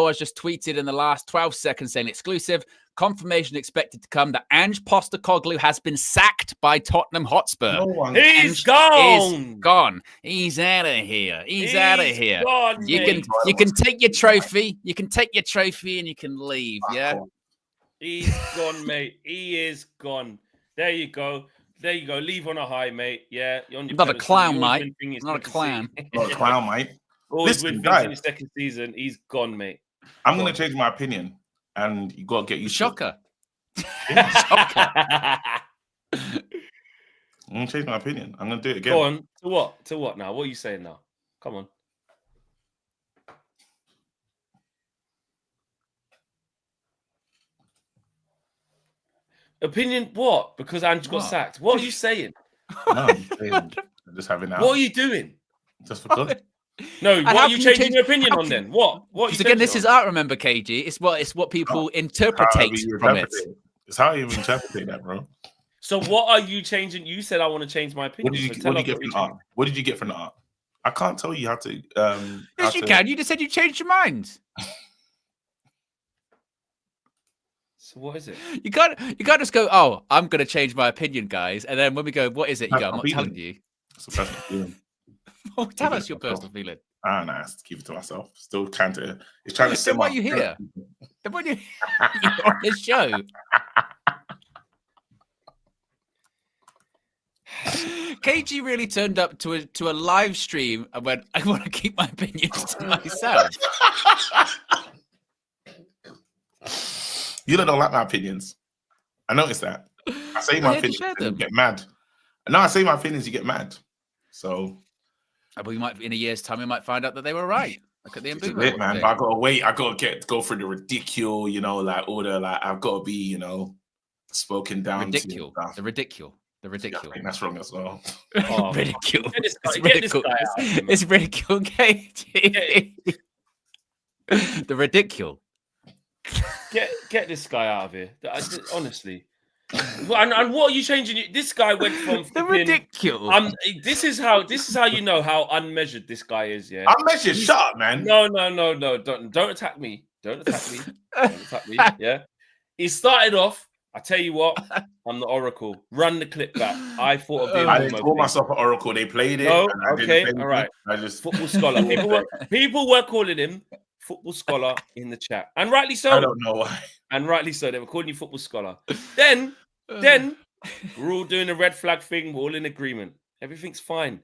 C: has just tweeted in the last 12 seconds saying exclusive confirmation expected to come that Ange Postecoglou has been sacked by Tottenham Hotspur.
A: He's gone.
C: He's out of here. He's out of here.
A: Gone,
C: you can take your trophy. You can take your trophy and you can leave. Yeah.
A: He's gone, mate. He is gone. There you go. Leave on a high, mate. Yeah. You're
C: not a clown, mate. Not a clown.
B: Not a clown, mate.
A: Always win things in his second season. He's gone, mate.
B: I'm going to change my opinion, and you got to get used to it.
C: Shocker.
B: I'm going to change my opinion. I'm going to do it again.
A: Go on. To what? To what now? What are you saying now? Come on. Opinion what? Because Ange got sacked. What are you saying?
B: No, I'm just having that.
A: What are you doing?
B: Just for good.
A: No, what are you changing your opinion on then? What?
C: Because again, this is art. Remember, KG. It's what people interpret from it.
B: It's how you interpret that, bro.
A: So, what are you changing? You said I want to change my opinion.
B: What did you get from the art? What did you get from the art? I can't tell you how to.
C: Yes, you can. You just said you changed your mind.
A: So what is it?
C: You can't just go, oh, I'm going to change my opinion, guys. And then when we go, what is it? You go, I'm not telling you.
B: It's a personal feeling.
C: Well, tell us your personal feeling.
B: Ah, no, keep it to myself. Still trying to. It's trying to.
C: Then why are you here? Then why you're on this show? KG really turned up to a live stream and went, I want to keep my opinions to myself.
B: You don't like my opinions. I noticed that. I say my opinions and you get mad. And now I say my opinions, you get mad. So,
C: we might, in a year's time, we might find out that they were right. Look at the Mbeumo,
B: man. But I gotta wait. I gotta go through the ridicule. Like all the I've got to be, spoken down.
C: Ridicule. The ridicule.
B: I think that's wrong as well.
C: Oh, ridicule. It's ridicule, KG. The ridicule.
A: Get this guy out of here. Honestly. And what are you changing? This guy went from
C: the ridicule.
A: This is how you know how unmeasured this guy is. Yeah,
B: unmeasured. Shut up, man.
A: No. Don't attack me. Don't attack me. Yeah. He started off. I tell you what, I'm the Oracle. Run the clip back. I thought of the
B: I didn't
A: Mbeumo
B: call
A: thing.
B: myself an oracle. They played it.
A: No,
B: and I didn't
A: okay,
B: say anything.
A: all right.
B: I just
A: Football scholar. People were calling him football scholar in the chat, and rightly so.
B: I don't know why.
A: And rightly so. They were calling you football scholar. Then we're all doing the red flag thing. We're all in agreement. Everything's fine.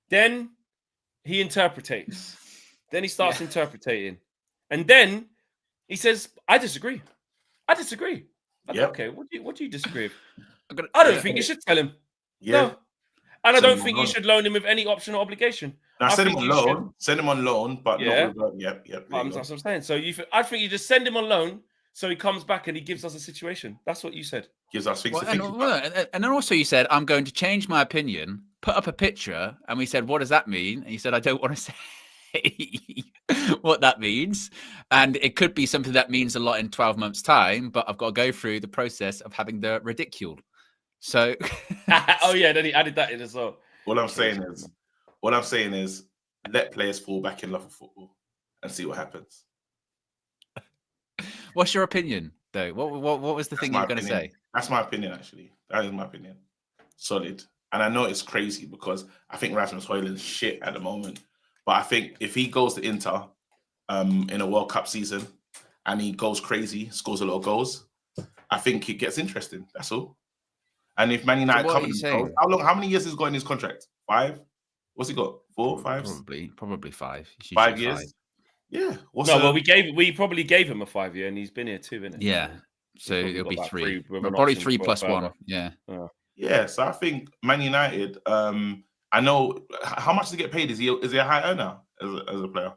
A: Then he interpretates. Then he starts interpreting. And then he says, I disagree. I disagree. Okay, what do you disagree with? I don't think you should tell him.
B: Yeah.
A: No. And I don't think you should loan him with any option or obligation.
B: Now send him on loan. Send him on loan, but not with Yep.
A: That's what I'm saying. So I think you just send him on loan so he comes back and he gives us a situation. That's what you said.
B: Gives us things to think about.
C: And then also you said, I'm going to change my opinion, put up a picture, and we said, what does that mean? And you said, I don't want to say what that means. And it could be something that means a lot in 12 months' time, but I've got to go through the process of having the ridiculed. So
A: oh yeah, then he added that in as well.
B: What I'm saying is let players fall back in love with football and see what happens.
C: What's your opinion, though? What was the thing you were going to say?
B: That's my opinion, actually. That is my opinion. Solid. And I know it's crazy because I think Rasmus Hojlund is shit at the moment. But I think if he goes to Inter in a World Cup season and he goes crazy, scores a lot of goals, I think it gets interesting. That's all. And if Man United come in, how many years has he got in his contract? 5? What's he got? 4, 5?
C: Probably 5.
B: 5 years. Yeah.
A: We probably gave him a 5-year, and he's been here too, isn't it?
C: Yeah. So it'll be 3. Probably 3 plus 1. Yeah.
B: Yeah. So I think Man United. I know how much does he get paid. Is he a high earner as a player?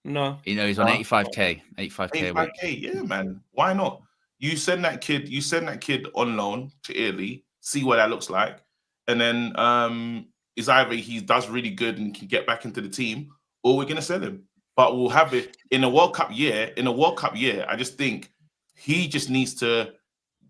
A: No.
C: He's on 85k. 85k a week.
B: 85k. Yeah, man. Why not? You send that kid on loan to Italy, see what that looks like, and then is either he does really good and can get back into the team, or we're gonna sell him. But we'll have it in a World Cup year. In a World Cup year, I just think he just needs to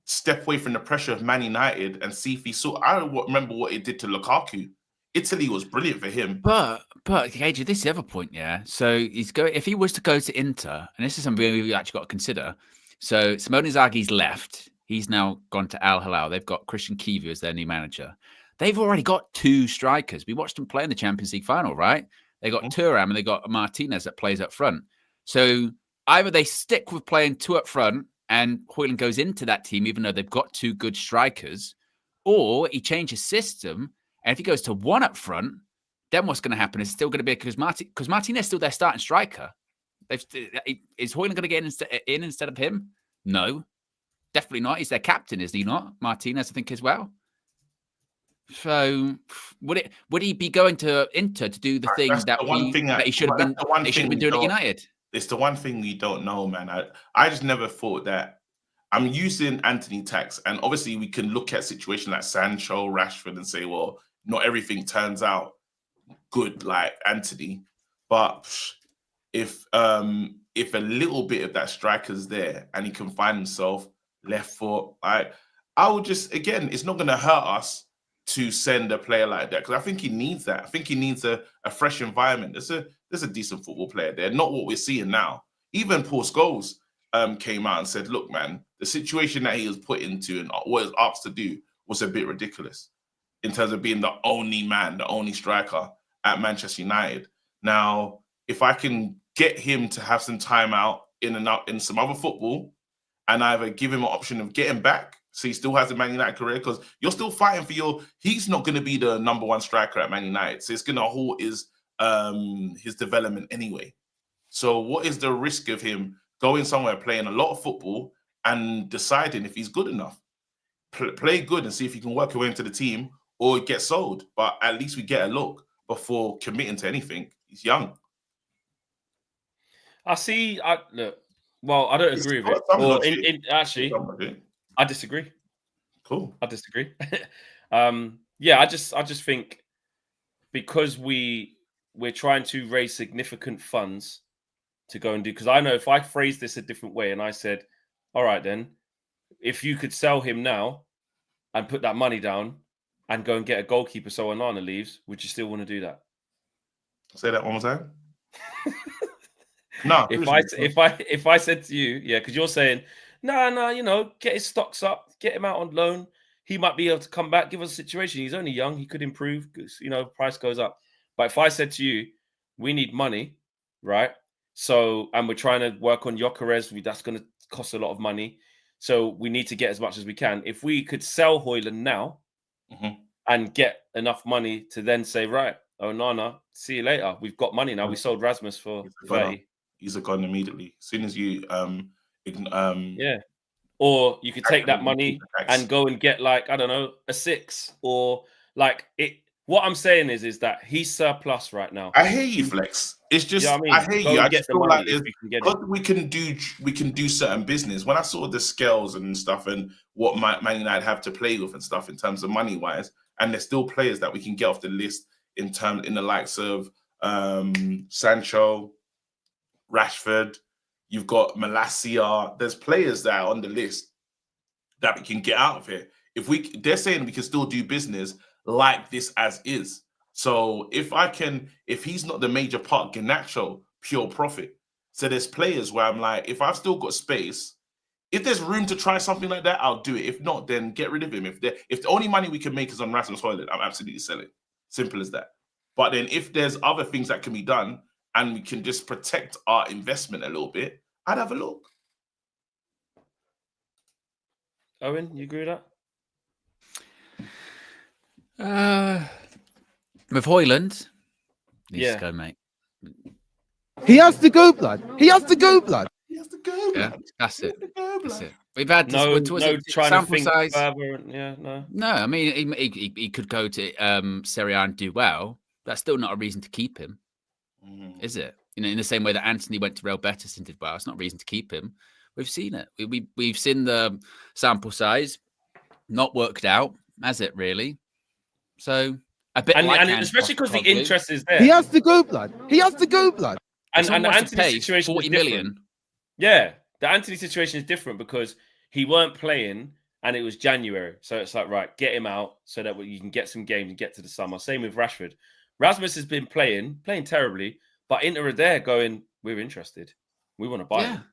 B: step away from the pressure of Man United and see if he saw. I remember what it did to Lukaku. Italy was brilliant for him.
C: But AJ, this is the other point, yeah. So if he was to go to Inter, and this is something we actually got to consider. So Simone Inzaghi's left. He's now gone to Al Hilal. They've got Christian Kivu as their new manager. They've already got 2 strikers. We watched them play in the Champions League final, right? They got Thuram and they got Martinez that plays up front. So either they stick with playing 2 up front and Hojlund goes into that team, even though they've got 2 good strikers, or he changes system. And if he goes to 1 up front, then what's going to happen is still going to be because Martinez is still their starting striker. Is Hojlund going to get in instead of him? No, definitely not. He's their captain, is he not? Martinez, I think, as well. So would he be going to Inter to do the things that he should have been doing at United?
B: It's the one thing we don't know, man. I just never thought that. I'm using Anthony Tax, and obviously we can look at situations like Sancho, Rashford, and say, well, not everything turns out good like Anthony. But if a little bit of that striker's there and he can find himself left foot, I would just, again, it's not going to hurt us to send a player like that because I think he needs that. I think he needs a fresh environment. There's a decent football player there, not what we're seeing now. Even Postecoglou came out and said, look, man, the situation that he was put into and what he was asked to do was a bit ridiculous in terms of being the only man, the only striker at Manchester United. Now, if I can get him to have some time out in some other football and either give him an option of getting back so he still has a Man United career, because you're still fighting for he's not going to be the number 1 striker at Man United. So it's going to halt his development anyway. So what is the risk of him going somewhere, playing a lot of football and deciding if he's good enough? Play good and see if he can work away into the team or get sold. But at least we get a look before committing to anything. He's young.
A: Look, well, I don't agree with it. Actually, I disagree.
B: Cool.
A: I disagree. I just think because we're trying to raise significant funds to go and do, because I know if I phrased this a different way and I said, all right, then, if you could sell him now and put that money down and go and get a goalkeeper so Onana leaves, would you still want to do that?
B: Say that one more time. No.
A: If I said to you, yeah, because you're saying No, you know, get his stocks up, get him out on loan. He might be able to come back, give us a situation. He's only young. He could improve because, you know, price goes up. But if I said to you, we need money, right? So, and we're trying to work on Gyokeres, that's going to cost a lot of money. So we need to get as much as we can. If we could sell Hojlund now and get enough money to then say, right, oh, no, see you later. We've got money now. We sold Rasmus for 30.
B: He's gone immediately. As soon as you,
A: yeah. Or you could take that money and go and get, like, I don't know, a 6 or like it. What I'm saying is that he's surplus right now.
B: I hear you, Flex. It's just,
A: You know what I mean?
B: I hear
A: Go
B: you.
A: and
B: I
A: get
B: just
A: the
B: feel
A: money
B: like
A: if we can get
B: because we can do certain business. When I saw the scales and stuff and what Man United have to play with and stuff in terms of money wise, and there's still players that we can get off the list in the likes of Sancho, Rashford. You've got Malacia. There's players that are on the list that we can get out of here. They're saying we can still do business like this as is. So if he's not the major part, Garnacho, pure profit. So there's players where I'm like, if I've still got space, if there's room to try something like that, I'll do it. If not, then get rid of him. If the only money we can make is on Rasmus Hojlund, I'm absolutely selling. Simple as that. But then if there's other things that can be done and we can just protect our investment a little bit, I'd have a look.
A: Owen, you agree with
C: that? With Hojlund,
A: needs
C: to go, mate.
H: He has to go, blood. He has to go, blood.
B: He has to go,
C: Yeah,
B: blood.
C: that's it. That's it. We've had this,
A: no trying to
C: sample
A: think
C: size.
A: further. Yeah, no.
C: No, I mean he could go to Serie A and do well. That's still not a reason to keep him, is it? You know, in the same way that Anthony went to Real Betis and did well, it's not a reason to keep him. We've seen it. We've seen the sample size not worked out, has it really? So a bit, and
A: especially because the interest is there.
H: He has to go, blood. He has to go, blood.
A: And the Anthony situation
C: 40 million.
A: Yeah, the Anthony situation is different because he weren't playing and it was January. So it's like, right, get him out so that you can get some games and get to the summer. Same with Rashford. Rasmus has been playing terribly, but Inter are there going, we're interested. We want to buy him.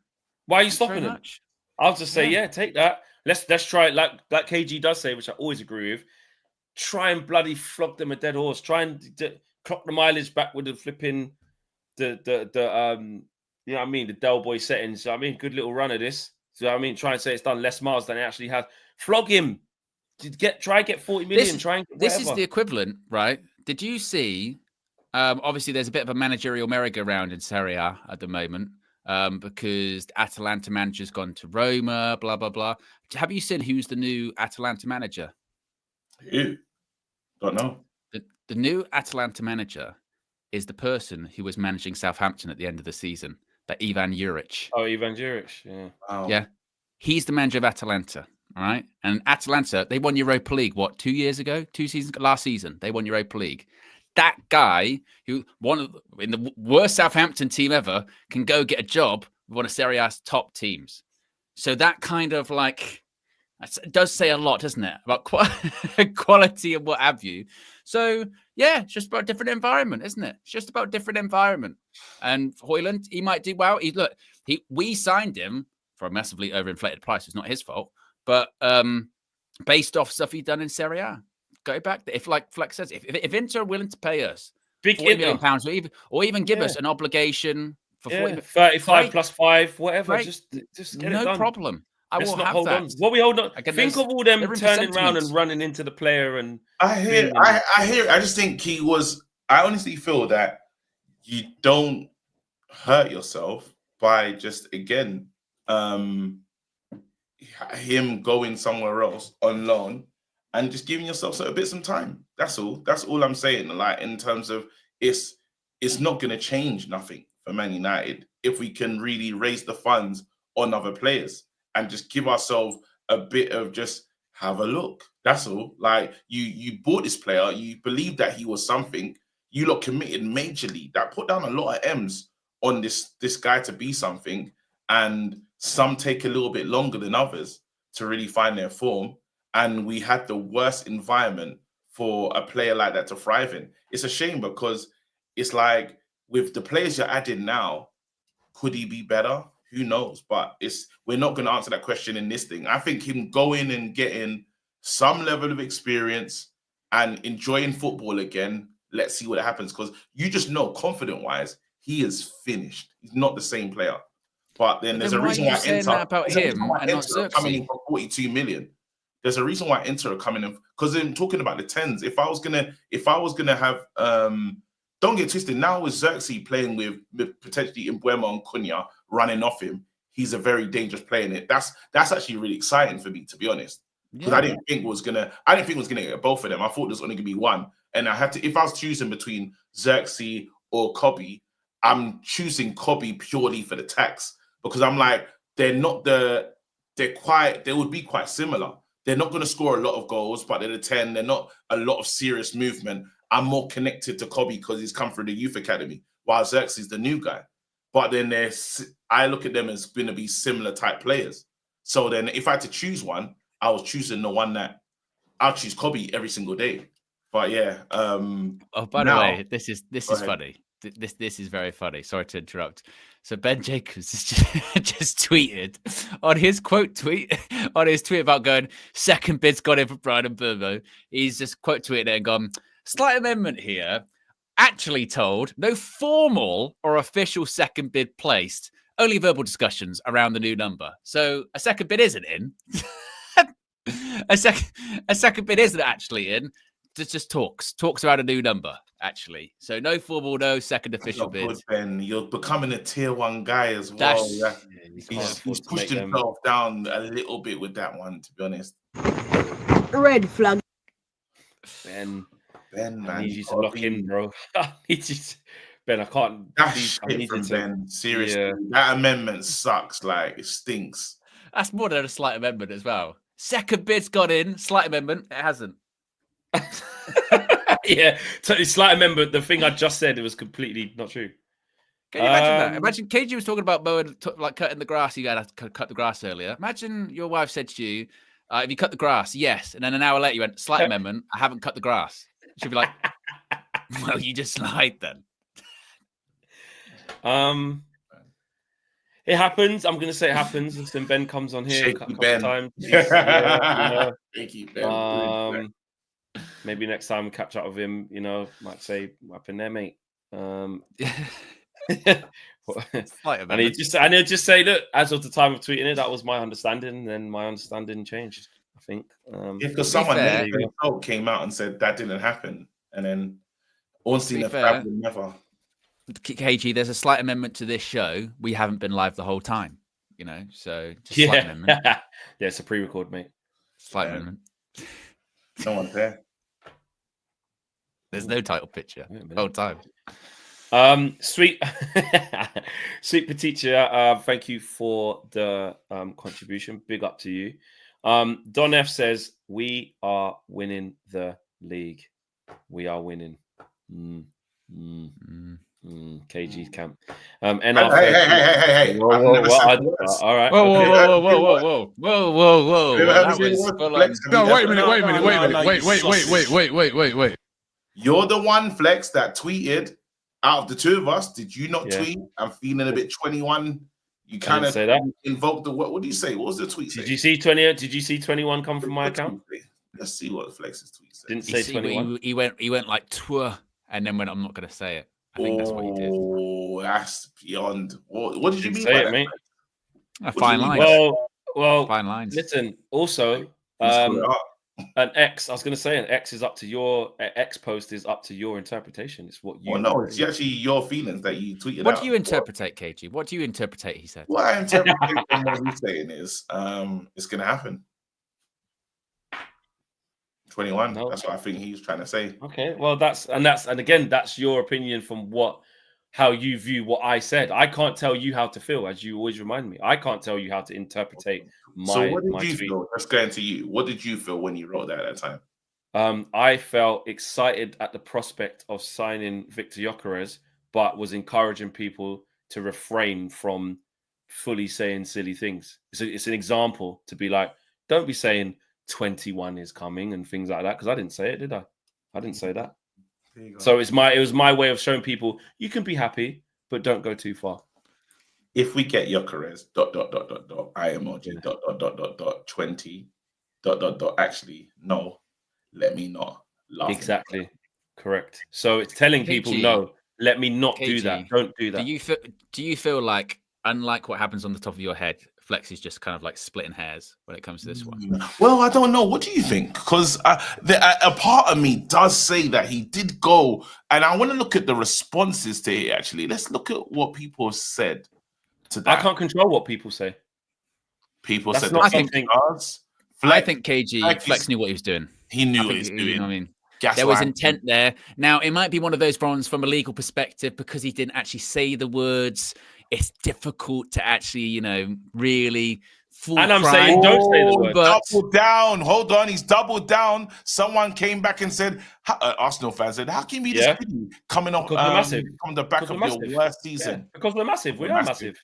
A: Why are you stopping him? I'll just say, take that. Let's try it like KG does say, which I always agree with. Try and bloody flog them a dead horse. Try and clock the mileage back with the flipping you know what I mean, the Del Boy settings. So I mean, good little run of this. So I mean, try and say it's done less miles than it actually has. Flog him. Try and get 40 million.
C: This is the equivalent, right? Did you see? Obviously, there's a bit of a managerial merry-go-round in Serie A at the moment because Atalanta manager's gone to Roma. Blah blah blah. Have you seen who's the new Atalanta manager?
B: Who? Don't know.
C: The new Atalanta manager is the person who was managing Southampton at the end of the season, that Ivan Juric.
A: Oh, Ivan Juric, yeah.
B: Wow.
C: Yeah. He's the manager of Atalanta, all right? And Atalanta, they won Europa League, what, 2 years ago? 2 seasons ago? Last season, they won Europa League. That guy, who in the worst Southampton team ever, can go get a job with one of Serie A's top teams. So that kind of like... It does say a lot, doesn't it, about quality and what have you. So, yeah, it's just about a different environment, isn't it? It's just about a different environment. And Hojlund, he might do well. We signed him for a massively overinflated price. It's not his fault. But based off stuff he'd done in Serie A. Go back. If, like Flex says, if Inter are willing to pay us £40 million or even give us an obligation for
A: 35 plus 5, whatever,
C: right.
A: just get it done.
C: No problem. I will have
A: hold
C: that.
A: On. What we hold on. Think of all them turning around and running into the player. And
B: I hear. I just think he was. I honestly feel that you don't hurt yourself by just again him going somewhere else on loan and just giving yourself a bit some time. That's all. That's all I'm saying. Like in terms of it's not going to change nothing for Man United if we can really raise the funds on other players. And just give ourselves a bit of just have a look. That's all. Like you bought this player, you believed that he was something. You lot committed majorly. That put down a lot of M's on this guy to be something. And some take a little bit longer than others to really find their form. And we had the worst environment for a player like that to thrive in. It's a shame because it's like with the players you're adding now, could he be better? Who knows? But we're not going to answer that question in this thing. I think him going and getting some level of experience and enjoying football again. Let's see what happens, because you just know, confident-wise, he is finished. He's not the same player. But then there's a reason why Inter
C: about him and not
B: are coming in
C: Xerxes.
B: for 42 million. There's a reason why Inter are coming in, because I'm talking about the tens. If I was gonna have don't get twisted, now with Xerxes playing with potentially Mbeumo and Cunha running off him, he's a very dangerous player in it. That's actually really exciting for me, to be honest. Because I didn't think it was gonna get both of them. I thought there was only gonna be one. And I had to, if I was choosing between Xerxes or Kobe, I'm choosing Kobe purely for the tax. Because I'm like, they would be quite similar. They're not going to score a lot of goals, but they're the 10. They're not a lot of serious movement. I'm more connected to Kobe because he's come through the youth academy, while Xerxes is the new guy. But then I look at them as going to be similar type players. So then if I had to choose one, I was choosing the one that I'll choose Kobe every single day. But yeah.
C: By the way, this is funny. This is very funny. Sorry to interrupt. So Ben Jacobs just tweeted on his tweet about going, second bid's got in for Brian Mbeumo. He's just quote tweeted it and gone, slight amendment here. Actually told, no formal or official second bid placed, only verbal discussions around the new number. So a second bid isn't in. a second bid isn't actually in. It's just talks about a new number, actually. So no formal, no second official bid.
B: Ben, you're becoming a tier 1 guy as well. He's pushed himself down a little bit with that one, to be honest.
F: Red flag.
B: Ben,
A: I
B: man,
A: need you to lock in, bro. Ben, I can't.
B: That's shit from Ben. Seriously, that amendment sucks. Like, it stinks.
C: That's more than a slight amendment as well. Second bid's got in, slight amendment. It hasn't.
A: Yeah, totally slight amendment. The thing I just said, it was completely not true.
C: Can you imagine that? Imagine KG was talking about mowing, like cutting the grass. You had to cut the grass earlier. Imagine your wife said to you, "Have you cut the grass?" Yes, and then an hour later you went, "Slight amendment. I haven't cut the grass." She'd be like, "Well, you just lied then."
A: It happens. I'm gonna say it happens. And then Ben comes on here a couple of times. Maybe next time we catch up with him, might say, "What happened there, mate?" And he'll just say, "Look, as of the time of tweeting it, that was my understanding." Then my understanding changed, I think.
B: Because someone came out and said that didn't happen, and then Ornstein never.
C: KG, there's a slight amendment to this show. We haven't been live the whole time, so just slight amendment.
A: Yeah, it's a pre-record, mate.
C: Slight amendment.
B: No one's there.
C: There's no title picture the whole time.
A: Sweet Petitia, thank you for the contribution. Big up to you. Don F says, we are winning the league. We are winning. KG's camp. And
B: hey.
A: All right.
C: Whoa.
D: No, wait a minute.
B: You're the one, Flex, that tweeted out of the two of us. Did you not tweet? I'm feeling a bit 21. You kind of
A: say that.
B: Invoked the what do you say? What was the tweet?
A: Did you see 20? Did you see 21 come from my account?
B: Let's see what Flex's tweet said.
A: Didn't say 21.
C: He went like tour and then went, I'm not gonna say it. I think that's what he did.
B: Oh, that's beyond. What did you mean
A: by
B: that,
A: it, mate?
C: Fine lines.
A: Well,
C: fine lines.
A: Listen, also, an X. I was going to say an X is up to your X post is up to your interpretation. It's what you.
B: Well, no, it's actually your feelings that you tweeted.
C: What do you interpret, KG? What do you interpret? He said.
B: What I interpret from what he's saying is, it's going to happen. 21. No. That's what I think he's trying to say.
A: Okay, well, that's your opinion from how you view what I said. I can't tell you how to feel, as you always remind me. I can't tell you how to interpret my.
B: So what did you
A: tweet.
B: feel? Let's go into you. What did you feel when you wrote that at that time?
A: I felt excited at the prospect of signing Victor Gyokeres, but was encouraging people to refrain from fully saying silly things. It's an example to be like, don't be saying 21 is coming and things like that, because I didn't say it, did I? I didn't say that. So it was my way of showing people you can be happy, but don't go too far.
B: if we get Gyokeres, ... I emoji, ... 20 ... Actually, no, let me not laugh.
A: Exactly. Correct. So it's telling people,
C: KG,
A: no, let me not do that.
C: KG,
A: Don't do that.
C: Do you feel like, unlike what happens on the top of your head, Flex is just kind of like splitting hairs when it comes to this one?
B: Well, I don't know. What do you think? Because a part of me does say that he did go, and I want to look at the responses to it. Actually, let's look at what people have said to that.
A: I can't control what people say.
B: People
A: That's
B: said
A: not
B: that
A: something.
C: I think KG Flex knew what he was doing.
B: He knew what he was doing.
C: You know what I mean? There was intent there. Now, it might be one of those ones from a legal perspective, because he didn't actually say the words. It's difficult to actually, you know, really full
A: And I'm
C: cry.
A: saying don't say the word.
C: But
B: double down. Hold on. He's doubled down. Someone came back and said, Arsenal fans said, how can you be this good coming off on the back of your worst season?
A: Yeah, because we're massive. We are massive.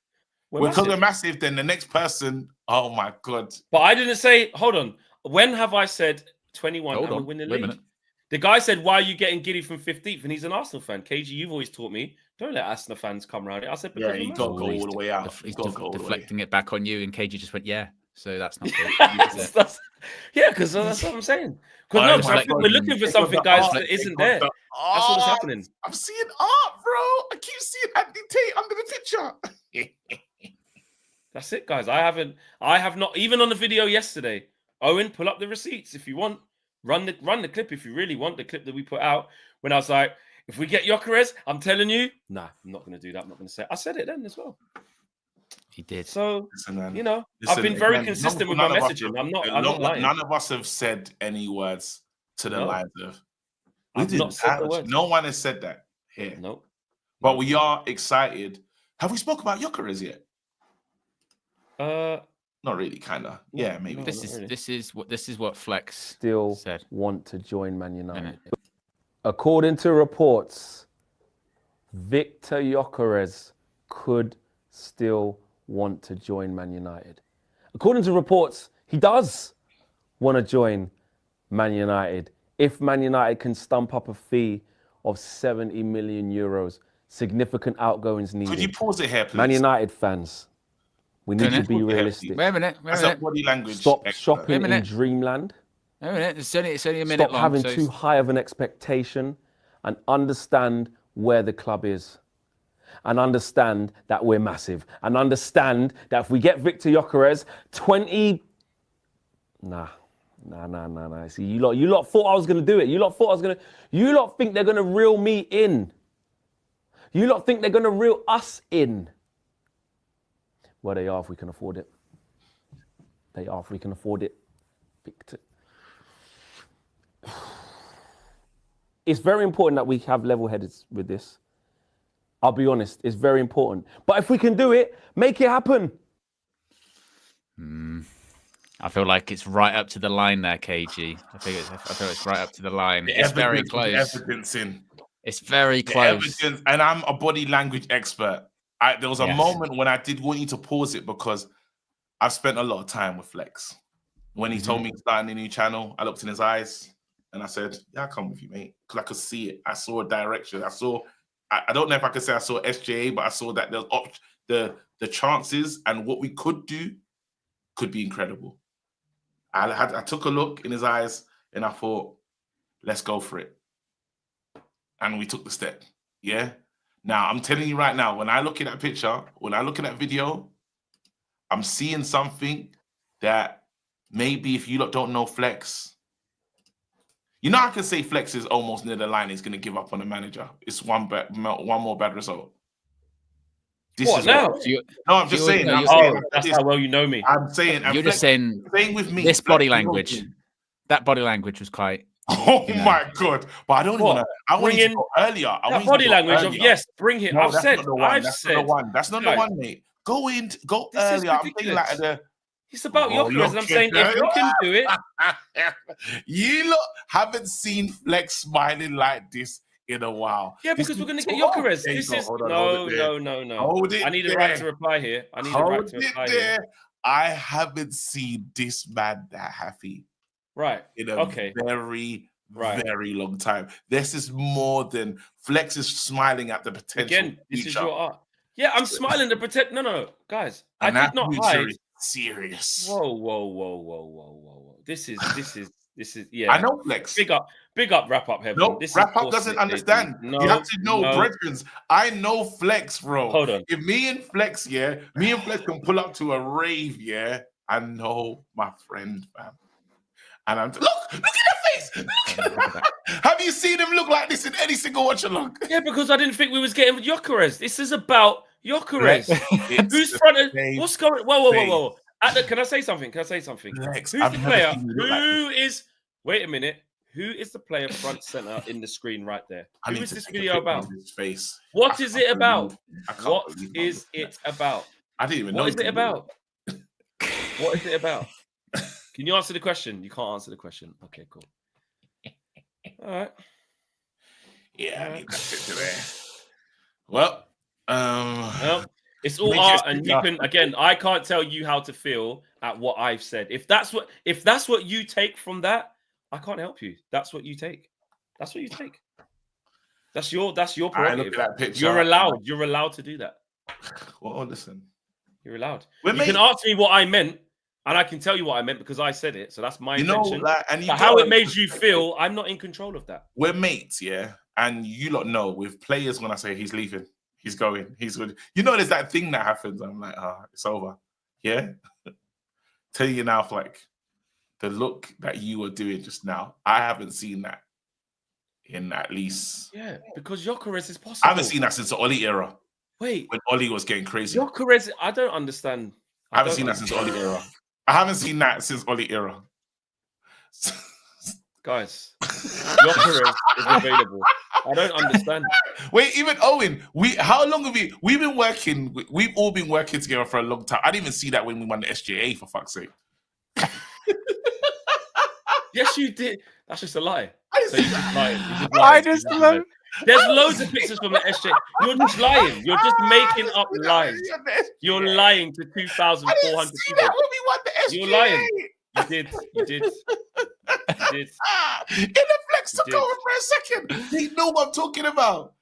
B: Because we're massive, then the next person, oh my God.
A: But I didn't say, hold on. When have I said 21 and we win the league? The guy said, why are you getting giddy from 15th? And he's an Arsenal fan. KG, you've always taught me, don't let Arsenal fans come around it. I said, because
B: you got to go all the way out.
C: He's deflecting it back on you, and KG just went, yeah. So that's not good.
A: Yeah, because that's what I'm saying. Because I think we're looking for something, guys, that isn't there. That's what's happening.
B: I'm seeing art, bro. I keep seeing Andy Tate under the picture.
A: That's it, guys. I have not, even on the video yesterday. Owen, pull up the receipts if you want. Run the clip if you really want, the clip that we put out when I was like, if we get Gyokeres, I'm telling you, nah, I'm not going to do that. I'm not going to say it. I said it then as well.
C: He did.
A: So, I've been very consistent with my messaging. I'm not lying.
B: None of us have said any words to the lines of,
A: I've not said the words.
B: No one has said that here.
A: No.
B: But we are excited. Have we spoke about Gyokeres yet? Not really, kind of. Yeah, maybe.
C: This is what Flex
E: still
C: said.
E: Want to join Man United. According to reports, Victor Gyokeres could still want to join Man United. According to reports, he does want to join Man United if Man United can stump up a fee of 70 million euros. Significant outgoings needed.
B: Could you pause it here, please?
E: Man United fans, we need to be realistic.
C: Wait a minute.
B: That's a body language.
E: Stop shopping in dreamland.
C: Wait a minute. It's only a minute
E: Stop
C: long.
E: having too high of an expectation, and understand where the club is. And understand that we're massive. And understand that if we get Victor Gyokeres, 20... Nah. See, you lot thought I was going to do it. You lot think they're going to reel me in. You lot think they're going to reel us in. Well, they are if we can afford it. They are if we can afford it. Victor. It's very important that we have level-headed with this. I'll be honest, it's very important. But if we can do it, make it happen.
C: I feel like it's right up to the line there, KG. I feel it's right up to the line. It's very close. It's very close.
B: And I'm a body language expert. There was a moment when I did want you to pause it because I've spent a lot of time with Flex. When he told me to start a new channel, I looked in his eyes and I said, yeah, I'll come with you, mate. Because I could see it. I saw a direction. I don't know if I could say I saw SJA, but I saw that the chances and what we could do could be incredible. I took a look in his eyes and I thought, let's go for it. And we took the step. Yeah. Now, I'm telling you right now, when I look at that picture, when I look at that video, I'm seeing something that maybe if you lot don't know Flex, I can say Flex is almost near the line. He's going to give up on the manager. It's one more bad result. I'm just saying.
A: That's how well you know me.
B: I'm saying.
C: You're just saying.
B: Staying with me.
C: This body language. That body language was quite.
B: Oh my God! But I don't want to. I want to go earlier.
A: That body language of yes, bring him. I've said.
B: That's not the one. That's not the one, mate. Go earlier. I'm thinking like
A: it's about Gyokeres, and I'm saying if you can do it.
B: You lot haven't seen Flex smiling like this in a while.
A: Yeah, because we're going to get Gyokeres. This is no. I need a right to reply here. I
B: haven't seen this man that happy.
A: Right.
B: In a very long time. This is more than Flex is smiling at the potential.
A: Again, this is your art. Yeah, I'm smiling to protect. No, guys.
B: And
A: I did not hide.
B: Serious.
A: Whoa. This is yeah.
B: I know Flex.
A: Big up, wrap up heaven.
B: No,
A: This
B: wrap
A: is
B: up doesn't understand.
A: No,
B: you have to know,
A: no.
B: brethren. I know Flex, bro.
A: Hold on.
B: If me and Flex can pull up to a rave, yeah. I know my friend, fam. And I'm look at the face. Have you seen him look like this in any single watch along?
A: Yeah, because I didn't think we was getting Gyokeres. This is about Gyokeres. Who's front of what's going? Whoa. Can I say something?
B: Flex,
A: Who's the player? Who is? Wait a minute. Who is the player front center in the screen right there? Who is this video about?
B: His face.
A: What is it about? What is it about?
B: I didn't even know.
A: What is it about? What is it about? Can you answer the question? You can't answer the question. Okay, cool. All right.
B: Yeah, I need that picture there. Well,
A: it's all art, and you can again. I can't tell you how to feel at what I've said. If that's what you take from that, I can't help you. That's what you take. That's what you take. That's your prerogative.
B: I look at that picture.
A: You're allowed to do that.
B: Well, listen.
A: You're allowed. You can ask me what I meant, and I can tell you what I meant because I said it. So that's my intention. How it made you feel, I'm not in control of that.
B: We're mates, yeah. And you lot know with players when I say he's leaving, he's going, he's good. You know, there's that thing that happens. I'm like, it's over. Yeah. Tell you now, like the look that you were doing just now, I haven't seen that in at least.
A: Yeah, because Gyokeres is possible.
B: I haven't seen that since the Oli era.
A: Wait,
B: when Oli was getting crazy.
A: Gyokeres, I don't understand.
B: I haven't seen that since Oli era. I haven't seen that since Oli era.
A: Guys, Gyokeres is available. I don't understand.
B: Wait, even Owen, how long have we've been working? We've all been working together for a long time. I didn't even see that when we won the SJA, for fuck's sake.
A: Yes, you did. That's just a lie. So you're just lying.
C: I just love.
A: There's loads of pictures from the SJ. You're just lying. You're just making up lies. You're lying to 2,400 people.
B: When we won the SJA.
A: You're lying. You did.
B: In the Flex took over for a second. They know what I'm talking about.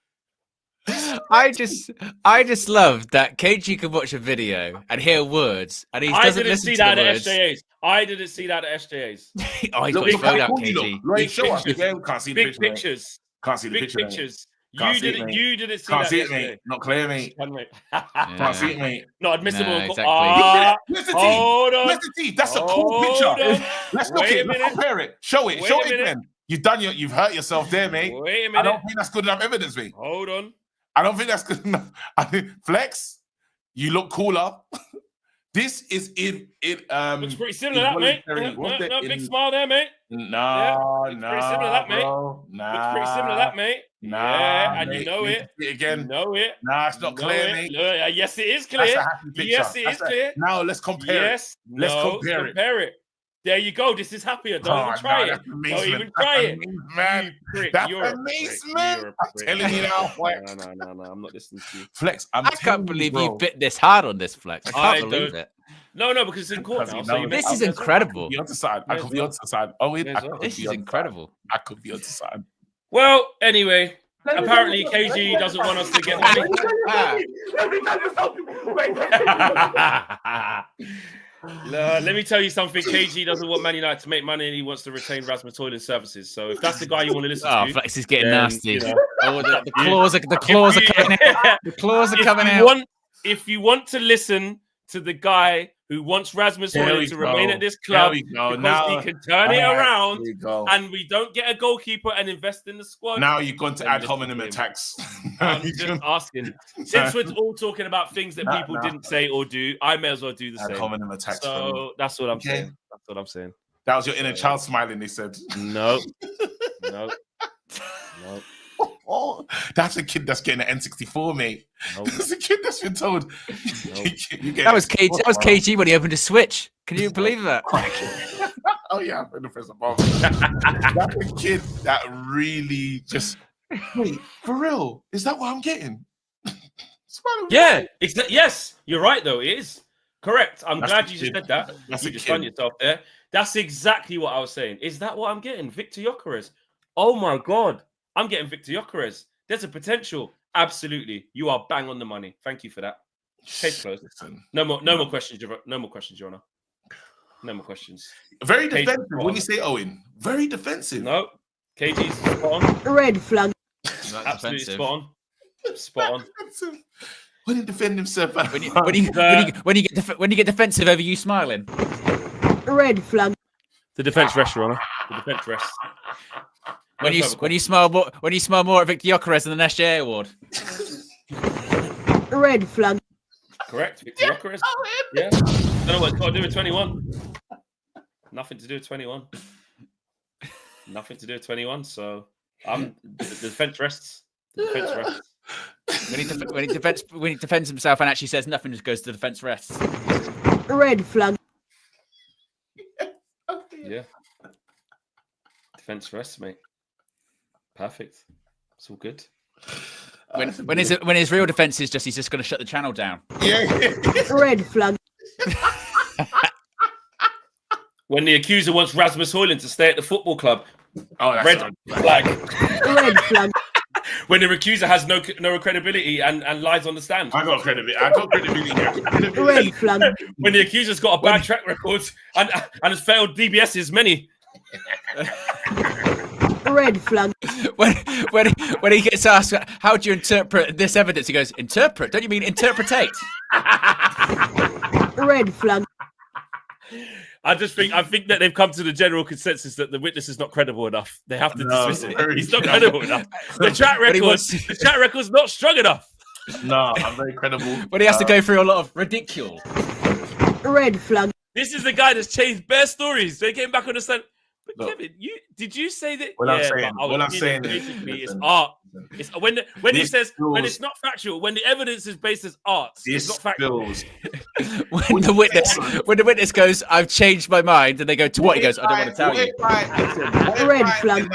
C: I just love that KG can watch a video and hear words, and he doesn't listen to the words.
A: SJAs. I didn't see that at SJAs.
C: Oh, he's got his phone out, KG.
B: Right, show us. Can't see the
A: big pictures.
B: Can't see the
A: big
B: picture.
A: Pictures.
B: You
A: didn't see
B: can't
A: that.
B: See it, mate. Not clear, mate. Can't see it, mate.
A: Not admissible.
C: No, exactly.
B: Where's the teeth? Where's the teeth? That's a cool picture. Let's look at it. Let's compare it. Show it. Show it again. You've hurt yourself there, mate.
A: Wait a minute.
B: I don't think that's good enough evidence, mate.
A: Hold on.
B: I don't think that's good enough. I think Flex, you look cooler. This is it.
A: Looks pretty similar to that, mate. No, big smile there, mate.
B: No.
A: Pretty similar to that, mate. Looks pretty similar to that, mate. Yeah, and you know it.
B: Again.
A: You know it.
B: Nah, it's not clear, mate.
A: Yes, it is clear. Yes, it is clear.
B: Now let's compare it. Let's compare it.
A: There you go. This is happier. Don't even try it. Don't even try it.
B: Man, that's amazement. I'm telling you now.
A: No. I'm not listening to you.
B: Flex,
C: I can't believe you bit this hard on this, Flex. I can't believe it.
A: No, because it's in court now.
C: This is incredible.
B: I could be on the side. Oh,
C: this is incredible.
B: I could be on the side.
A: Well, anyway, apparently KG doesn't want us to get money. Let me tell you something. KG doesn't want Man United to make money, and he wants to retain Rasmus Hojlund's services. So if that's the guy you want to listen to,
C: Flex is getting nasty. The claws are coming out. The claws are coming out.
A: If you want to listen to the guy who wants Rasmus Hojlund to remain at this club because he can turn it around, and we don't get a goalkeeper and invest in the squad.
B: Now you're going to ad hominem attacks.
A: I'm just asking. Since we're all talking about things that people didn't say or do, I may as well do the same.
B: Ad hominem attacks.
A: So that's what I'm saying. That's what I'm saying.
B: That was your inner child smiling, they said.
A: No.
B: Oh, that's a kid that's getting an N64, mate. Nope. That's a kid that's been told.
C: Nope. That was KG when he opened a Switch. Can you believe that?
B: Oh yeah, I'm in the first above. That's a kid that really just. Wait, for real? Is that what I'm getting?
A: Yeah. Yes, you're right though. It is correct. I'm glad you just said that. You just done yourself there. That's exactly what I was saying. Is that what I'm getting? Victor Gyokeres. Oh my God. I'm getting Victor Gyokeres. There's a potential. Absolutely. You are bang on the money. Thank you for that. Case closed. No more questions, Your Honor. No more questions.
B: Very defensive. When you say Owen, very defensive.
A: No. KG's spot on.
F: Red flag.
A: Absolutely spot on. Spot on.
B: When he defend himself,
C: When you get defensive over you smiling.
F: Red flag.
A: The defense rests, Your Honor. The defense rests.
C: When you smile more at Victor Gyokeres than the SJ award.
F: Red flag.
A: Correct, Victor Gyokeres. Yeah. Don't know what it's got to do with 21. Nothing to do with 21. Nothing to do with 21. So the defense rests. The defense rests.
C: When he defends himself and actually says nothing, just goes to the defense rests.
F: Red flag.
A: Yeah. Defense rests, mate. Perfect. It's all good.
C: When his real defense is he's just going to shut the channel down.
B: Yeah.
F: Red flag.
A: When the accuser wants Rasmus Hojlund to stay at the football club,
B: That's
A: red flag.
F: Red flag.
A: When the accuser has no credibility and lies on the stand.
B: I got credibility.
F: Red flag.
A: When the accuser's got a bad track record and has failed DBS's many.
F: Red flag.
C: When he gets asked, how do you interpret this evidence? He goes, interpret? Don't you mean interpretate?
F: Red flag.
A: I think that they've come to the general consensus that the witness is not credible enough. They have to dismiss it. He's not credible enough. The track record's not strong enough.
B: No, I'm very credible.
C: But he has to go through a lot of ridicule.
F: Red flag.
A: This is the guy that's changed bare stories. They came back on the stand. But
B: Look,
A: Kevin, did you say that?
B: What I'm saying is
A: it's art. It's when he says when it's not factual, when the evidence is based as art, it's not factual.
C: When the witness goes, I've changed my mind, and they go to what? He goes, I don't want to tell you.
F: Red flag.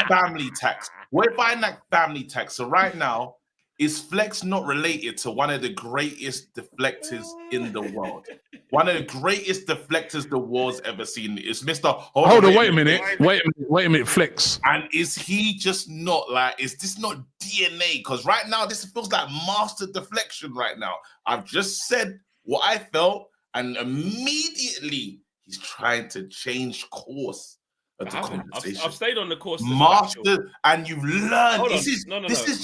B: Family tax. We're buying that family tax. So right now, is Flex not related to one of the greatest deflectors in the world? One of the greatest deflectors the world's ever seen is Mr.
D: Hold on, wait a minute, Flex.
B: And is he just not like, is this not DNA? Because right now, this feels like master deflection right now. I've just said what I felt, and immediately he's trying to change course of the conversation.
A: I've stayed on the course.
B: Master, and you've learned. This is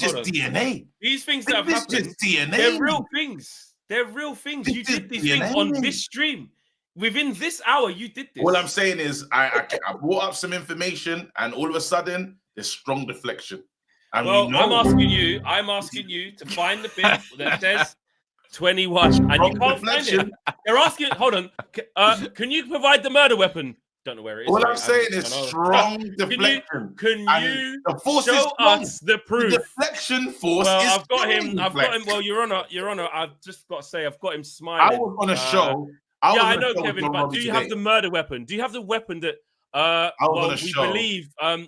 B: just DNA.
A: These things that have happened,
B: just DNA.
A: They're real things. They're real things. You did these things on this stream. Within this hour, you did this.
B: What I'm saying is, I brought up some information, and all of a sudden, there's strong deflection. And
A: well, I'm asking you to find the bit that says 21, and you can't find it. They're asking. Hold on. Can you provide the murder weapon? Don't know where it is.
B: All I'm saying is strong deflection.
A: Can you
B: the force
A: show us the proof?
B: The deflection force
A: is
B: I've
A: got him. Well, Your Honor, I've just got to say, I've got him smiling.
B: I was on a show.
A: I know, Kevin, but do you have the murder weapon? Do you have the weapon that believe? No.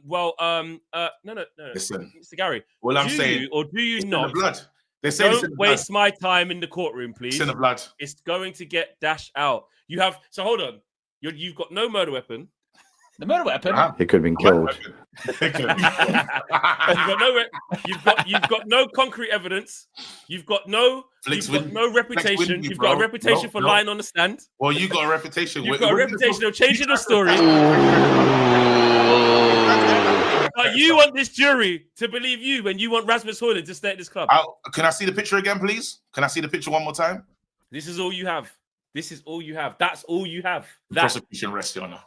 B: Listen,
A: Mr. Gary.
B: Well, I'm saying,
A: or do you not?
B: Blood.
A: Don't waste my time in the courtroom, please.
B: It's in the blood.
A: It's going to get dashed out. You have. So hold on. You've got no murder weapon.
C: The murder weapon?
G: He could have been killed.
A: You've got no concrete evidence. You've got no reputation. You've got a reputation for lying on the stand.
B: Well, you got a reputation.
A: You've got a reputation of changing the story. But you want this jury to believe you when you want Rasmus Hojlund to stay at this club.
B: Can I see the picture again, please? Can I see the picture one more time?
A: This is all you have. This is all you have. That's all you have.
B: Prosecution rests, Your Honor.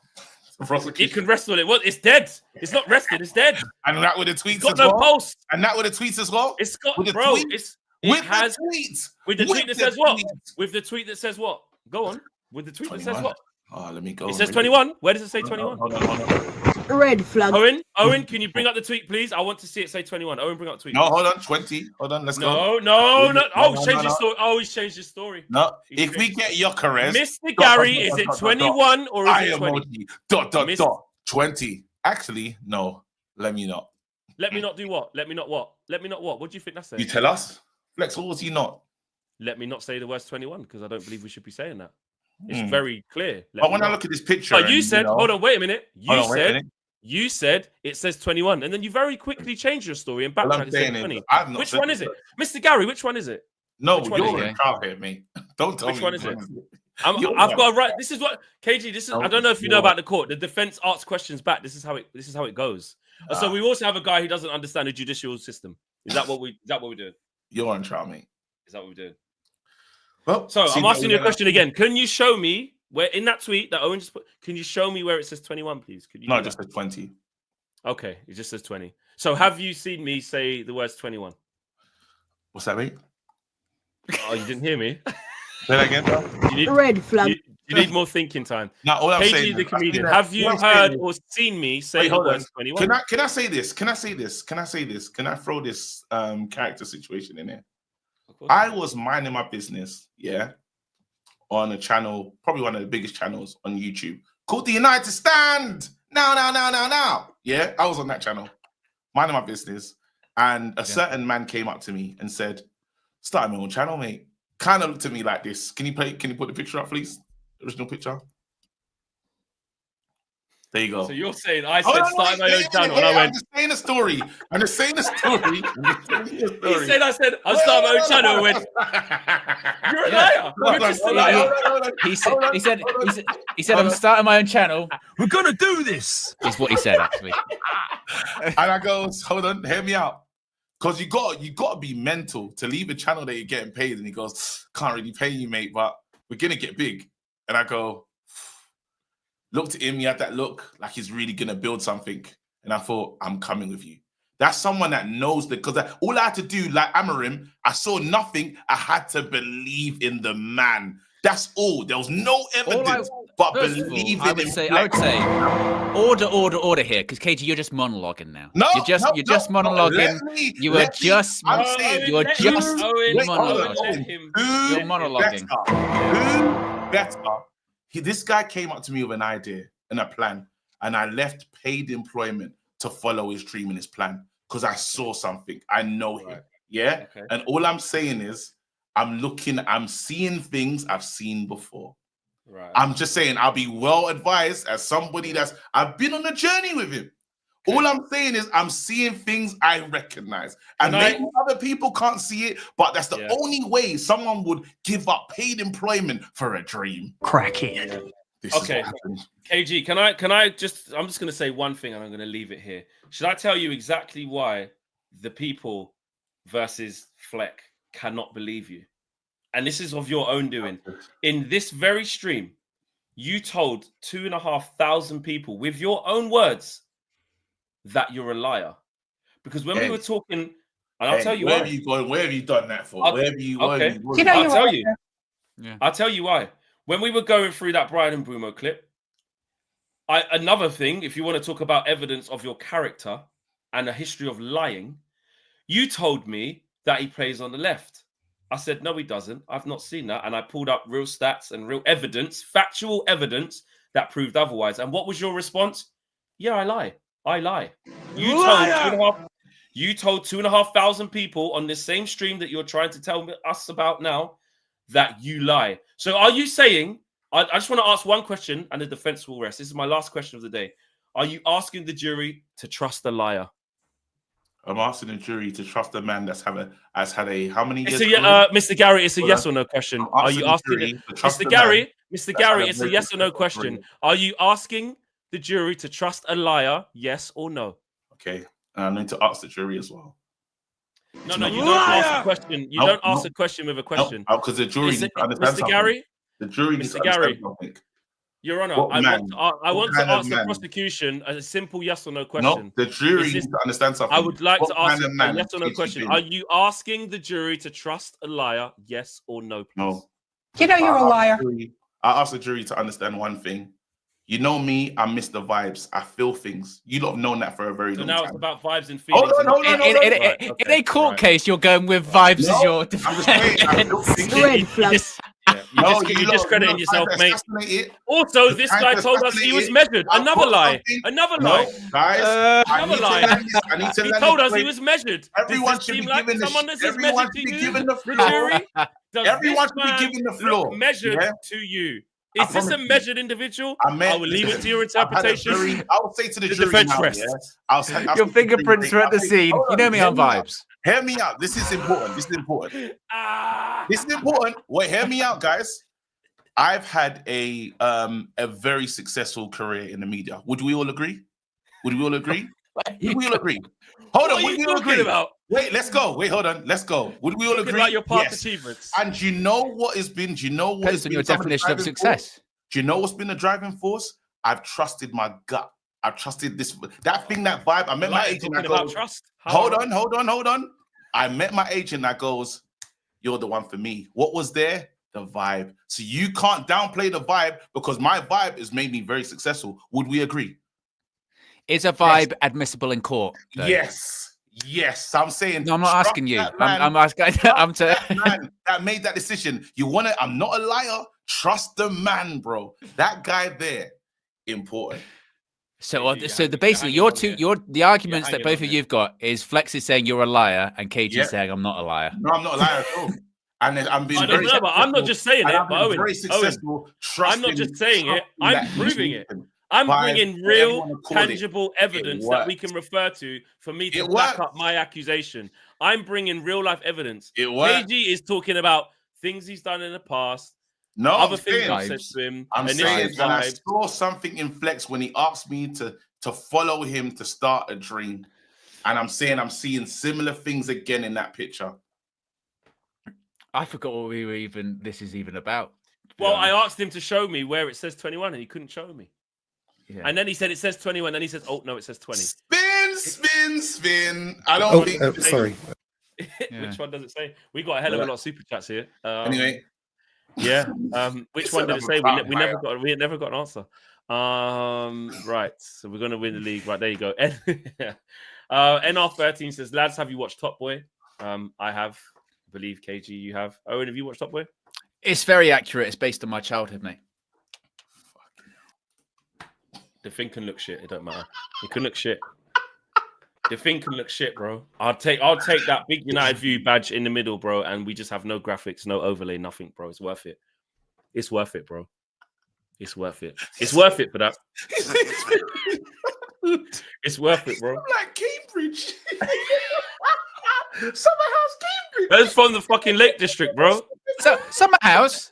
A: It can rest on it. Well, it's dead. It's not rested. It's dead.
B: And that with the tweets
A: it's got no pulse.
B: And that with the tweets as well.
A: It's got,
B: with the
A: bro.
B: Tweets?
A: With the tweet that says what? With the tweet that says what? Go on. With the tweet 21. That says what?
B: Oh, let me go.
A: It says 21. Where does it say 21?
B: Hold on.
F: Red flag.
A: Owen, can you bring up the tweet, please? I want to see it say 21. Owen, bring up the tweet.
B: No, hold on. 20. Hold on. Let's go.
A: No. Oh, change his story. Oh, he's changed his story.
B: No. If we get Gyokeres,
A: Mr. Gary, is it 21 or is it 20?
B: Dot. 20. Actually, no. Let me not.
A: Let me not do what? Let me not what? Let me not what? What do you think that's saying?
B: You tell us. Flex, what was he not?
A: Let me not say the words 21 because I don't believe we should be saying that. It's very clear.
B: But when I look at this picture,
A: you said, hold on, wait a minute. You said You said it says 21, and then you very quickly changed your story and
B: All
A: backtracked
B: I'm
A: and said
B: saying
A: 20.
B: is, I've not
A: Which
B: said
A: one
B: it
A: is it?
B: first.
A: Mr. Gary, which one is it?
B: No,
A: Which one is
B: you're
C: it?
B: in trial here, mate. Don't tell
A: Which
B: me
A: one is it? I've
B: You're
A: got
B: right.
A: to write. This is what KG. This is. I don't know if you know about the court. The defense asks questions back. This is how it goes. So we also have a guy who doesn't understand the judicial system. Is that what we're doing?
B: You're on trial, mate.
A: Is that what we're doing?
B: Well,
A: So
B: see,
A: I'm asking
B: now
A: you a question again. Can you show me where in that tweet that Owen just put? Can you show me where it says 21, please? Could you?
B: No,
A: do
B: just
A: that?
B: the 20.
A: Okay. It just says 20. So have you seen me say the words 21?
B: What's that, mate?
A: Oh, you didn't hear me.
B: Say that again, bro.
A: You need,
F: Red flag.
A: you need more thinking time.
B: Now, all I'm
A: KG
B: saying
A: the
B: is,
A: comedian.
B: I've
A: Have
B: seen
A: you
B: that- what I'm saying
A: heard
B: is-
A: or seen me say
B: Wait,
A: the
B: hold on.
A: words 21?
B: Can I say this? Can I say this? Can I say this? Can I throw this character situation in here?
A: Of course.
B: I was minding my business, yeah, on a channel, probably one of the biggest channels on YouTube, called The United Stand. Now. Yeah, I was on that channel, minding my business, and a certain man came up to me and said, "Start my own channel, mate." Kind of looked at me like this. Can you put the picture up, please? The original picture. There you go.
A: So you're saying I
B: Oh,
A: said
B: no,
A: start my own channel, and I
B: I'm
A: went.
B: just saying a story. I'm just saying a story.
A: He said I said I'll start my own channel. And went. You're a liar. You're just a liar.
C: He said, I'm starting my own channel.
H: We're gonna do this.
C: Is what he said actually.
B: And I goes, hold on, hear me out. Because you got to be mental to leave a channel that you're getting paid. And he goes, can't really pay you, mate, but we're gonna get big. And I go, looked at him, he had that look like he's really gonna build something. And I thought, I'm coming with you. That's someone that knows because all I had to do, like Amarim, I saw nothing. I had to believe in the man. That's all. There was no evidence, but
C: First of all,
B: believe
C: I
B: in
C: would
B: him.
C: say, order here, because KG, you're just monologuing now.
B: No,
C: you're just monologuing. You were just
B: monologuing.
C: You're
B: Who
C: monologuing.
B: better? This guy came up to me with an idea and a plan, and I left paid employment to follow his dream and his plan because I saw something. I know him. Yeah.
A: Okay.
B: And all I'm saying is, I'm seeing things I've seen before.
A: Right.
B: I'm just saying I'll be well advised as somebody I've been on a journey with him.
A: Okay.
B: All I'm saying is I'm seeing things I recognize. And maybe other people can't see it, but that's the only way someone would give up paid employment for a dream.
H: Crackhead.
B: This is
A: Okay.
B: what happened.
A: KG, I'm just going to say one thing and I'm going to leave it here. Should I tell you exactly why the people versus Fleck cannot believe you? And this is of your own doing. In this very stream, you told 2,500 people with your own words that you're a liar. Because when we were talking, and I'll tell you
B: where
A: why.
B: have you gone? Where have you done that for?
A: I'll tell you.
C: Yeah.
A: I'll tell you why. When we were going through that Brian Mbeumo clip, another thing, if you want to talk about evidence of your character and a history of lying, you told me that he plays on the left. I said, no, he doesn't. I've not seen that. And I pulled up real stats and real evidence, factual evidence that proved otherwise. And what was your response? Yeah, I lie. You told 2,500 people on this same stream that you're trying to tell us about now that you lie. So are you saying, I just want to ask one question and the defense will rest. This is my last question of the day. Are you asking the jury to trust a liar?
B: I'm asking the jury to trust a man has had a how many years?
A: Mr. Gary, it's a yes or no question. Are you asking Mr. Gary, it's a yes or no question. Are you asking the jury to trust a liar, yes or no?
B: Okay. And I need to ask the jury as well.
A: No, you don't ask a question. You don't ask a question with a question.
B: Because the jury needs to understand
A: Mr. Gary,
B: the jury needs to understand something.
A: Your Honor, I want to ask the prosecution a simple yes or no question.
B: No, the jury needs to understand something.
A: I would like to ask a yes or no question. Are you asking the jury to trust a liar, yes or no, please?
B: No.
I: You're a liar.
B: I ask the jury to understand one thing. You know me, I miss the vibes. I feel things. You lot have known that for a very long time.
A: So now it's about vibes and feelings.
C: In a court case, you're going with vibes as your defense.
F: Red flag.
A: You're discrediting yourself, mate. Also, this guy told us he was measured. Another lie.
B: Guys,
A: another lie. He told us he was measured.
B: Everyone should be given the
A: jury.
B: Everyone should be given the floor.
A: Measured to you. Is this a measured individual? I will leave it to your interpretation.
B: I'll say to the jury
A: defense
B: now,
A: rests.
B: I'll
C: Your fingerprints are at the scene. You know me on vibes.
B: Hear me out. This is important. This is important. Wait, hear me out, guys. I've had a very successful career in the media. Would we all agree? Would we all agree? Would we all agree? Hold on. Would we all agree? Wait, let's go. Wait, hold on. Let's go. Would we all agree?
A: About your past achievements.
B: And do you know what has been? Do you know what has been
C: your definition of success?
B: Do you know what's been the driving force? I've trusted my gut. I've trusted that vibe. I met my agent that goes, hold on. I met my agent that goes, you're the one for me. What was there? The vibe. So you can't downplay the vibe because my vibe has made me very successful. Would we agree?
C: Is a vibe admissible in court? Though?
B: Yes. I'm saying.
C: No, I'm not asking you. I'm asking. I'm
B: man that made that decision. You want to? I'm not a liar. Trust the man, bro. That guy there, important.
C: So the basically the arguments that both of you've got is Flex is saying you're a liar and KG saying I'm not a liar.
B: No, I'm not a liar at all. And then I'm being very
A: but I'm not just saying it, but
B: very successful.
A: I'm not just saying it. I'm proving it. I'm bringing real, tangible evidence that we can refer to for me to back up my accusation. I'm bringing real life evidence. KG is talking about things he's done in the past.
B: No,
A: other things I've said to him.
B: I'm saying that I saw something in Flex when he asked me to follow him to start a dream. And I'm saying I'm seeing similar things again in that picture.
C: I forgot what this is even about.
A: Well, I asked him to show me where it says 21 and he couldn't show me. Yeah. And then he said it says 21. Then he says, "Oh no, it says 20."
B: Spin. I don't think.
H: Sorry.
A: Which one does it say? We got a hell of a lot of super chats here.
B: Anyway,
A: yeah. Which one did it say? We never got an answer. Right. So we're gonna win the league. Right there you go. NR13 says, "Lads, have you watched Top Boy?" I have. I believe KG, you have. Owen, have you watched Top Boy?
C: It's very accurate. It's based on my childhood, mate.
A: The thing can look shit. It don't matter. It can look shit. The thing can look shit, bro. I'll take that big United View badge in the middle, bro, and we just have no graphics, no overlay, nothing, bro. It's worth it. It's worth it, bro. It's worth it. It's worth it for that. It's worth it, bro.
B: Like Cambridge. Summerhouse, Cambridge.
A: That's from the fucking Lake District, bro.
C: So Summerhouse,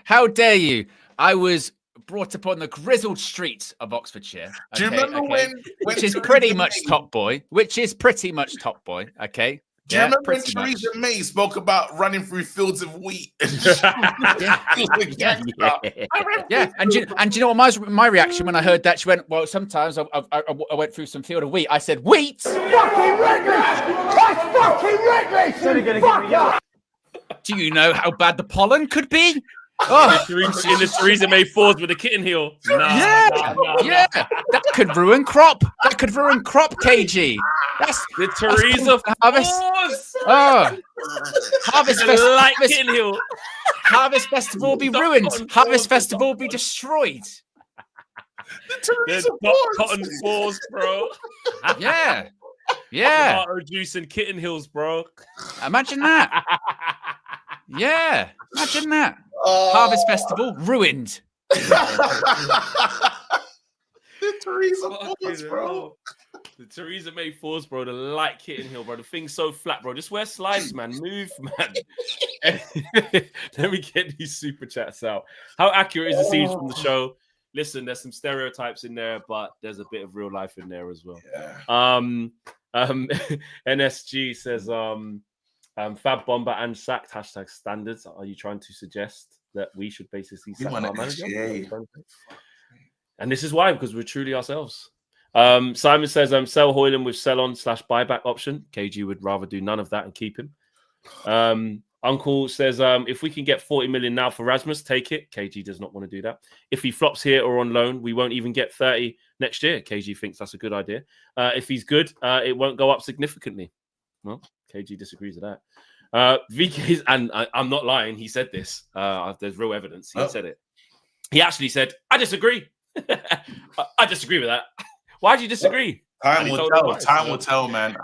C: how dare you? I was brought up on the grizzled streets of Oxfordshire.
B: Do you remember when
C: which is pretty much Top Boy? Which is pretty much Top Boy. Okay.
B: Do you remember when Theresa May spoke about running through fields of wheat?
C: Yeah. And do you know what my reaction when I heard that? She went, "Well, sometimes I went through some field of wheat." I said, "Wheat?
I: Fucking reckless! That's fucking reckless!
C: Do you know how bad the pollen could be?"
A: Oh, in the Theresa May fours with a kitten heel.
C: Yeah. That could ruin crop. That could ruin crop, KG. That's
A: the Theresa
C: harvest. Harvest
A: kitten heel.
C: Harvest Festival will be ruined. Harvest Festival will be destroyed.
A: The cotton fours, bro.
C: Yeah.
A: Tomato juice and kitten heels, bro.
C: Imagine that. Yeah. Imagine that. Harvest Festival ruined.
B: The Theresa Fours, bro.
A: The Theresa May fours, bro. The light kitten heel, bro. The thing's so flat, bro. Just wear slides, man. Move, man. Let me get these super chats out. How accurate is the scenes from the show? Listen, there's some stereotypes in there, but there's a bit of real life in there as well.
B: Yeah.
A: NSG says, Fab Bomber and sacked #standards. Are you trying to suggest that we should basically sack our manager? And this is why, because we're truly ourselves. Simon says, sell Hojlund with sell-on/buyback option. KG would rather do none of that and keep him. Uncle says, if we can get 40 million now for Rasmus, take it. KG does not want to do that. If he flops here or on loan, we won't even get 30 next year. KG thinks that's a good idea. If he's good, it won't go up significantly. Well, KG disagrees with that. VK, and I'm not lying, he said this. There's real evidence. He said it. He actually said, I disagree. I disagree with that. Why do you disagree?
B: Time will tell. Time will tell, man.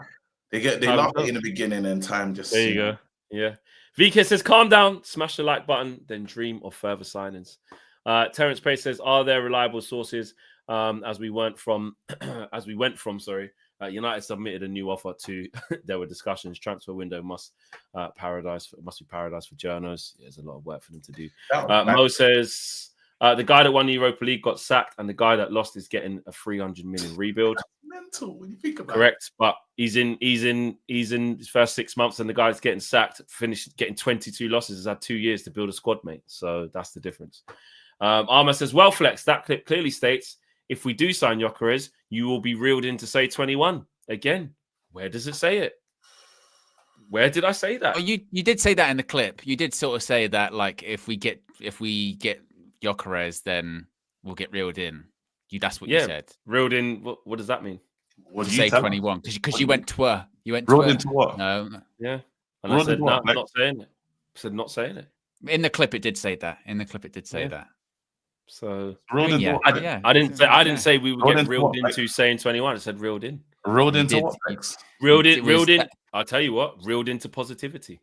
B: They love it in the beginning and time just...
A: There you go. Yeah. VK says, calm down, smash the like button, then dream of further signings. Terence Pace says, "Are there reliable sources?" As we went from, United submitted a new offer to. There were discussions. Transfer window must be paradise for journos. There's a lot of work for them to do. Mo says the guy that won the Europa League got sacked, and the guy that lost is getting a 300 million rebuild.
B: That's mental when you think about
A: Correct, but he's in his first 6 months, and the guy that's getting sacked, finished getting 22 losses, has had 2 years to build a squad, mate. So that's the difference. Armour says, "Well, Flex, that clip clearly states if we do sign Gyokeres, you will be reeled in to say 21 again. Where does it say it? Where did I say that?
C: Oh, you did say that in the clip. You did sort of say that, like, if we get Gyokeres, then we'll get reeled in. That's what you said.
A: Reeled in. What does that mean?
B: What do
C: say
B: you tell
C: 21 because you went twer. You went
B: reeled
C: twer.
B: into what?
C: No.
A: Yeah. And I said, no, I'm not saying it. I said, not saying it.
C: In the clip, it did say that. that.
A: So
B: reeled into
C: yeah,
B: what?
C: yeah.
A: I didn't say we would get reeled into saying 21. I said reeled in.
B: Reeled into what?
A: Reeled in. I'll tell you what. Reeled into positivity.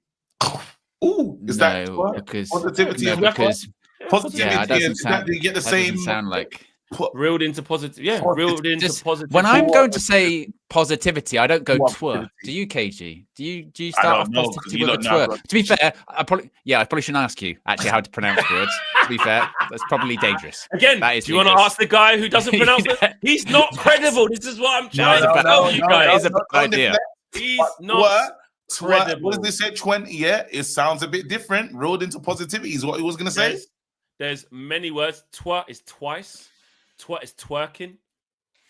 B: Ooh, is that
C: because
B: positivity?
C: No, because
B: positivity.
C: Yeah,
B: Doesn't sound, you get the same.
C: Sound like
A: reeled into positive. Yeah, reeled into positivity.
C: When I'm going to say positivity, I don't go twer. Do you, KG? Do you start off positivity with a twer? To be fair, I probably shouldn't ask you actually how to pronounce words. To be fair, that's probably dangerous.
A: Again,
C: that is
A: do you want to ask the guy who doesn't pronounce it? He's not credible. This is what I'm trying to tell you guys.
C: It's a bad idea.
A: He's not credible.
B: What does this say? 20? Yeah, it sounds a bit different. Reeled into positivity is what he was going to say.
A: There's many words. Twer is twice. Twer is twerking.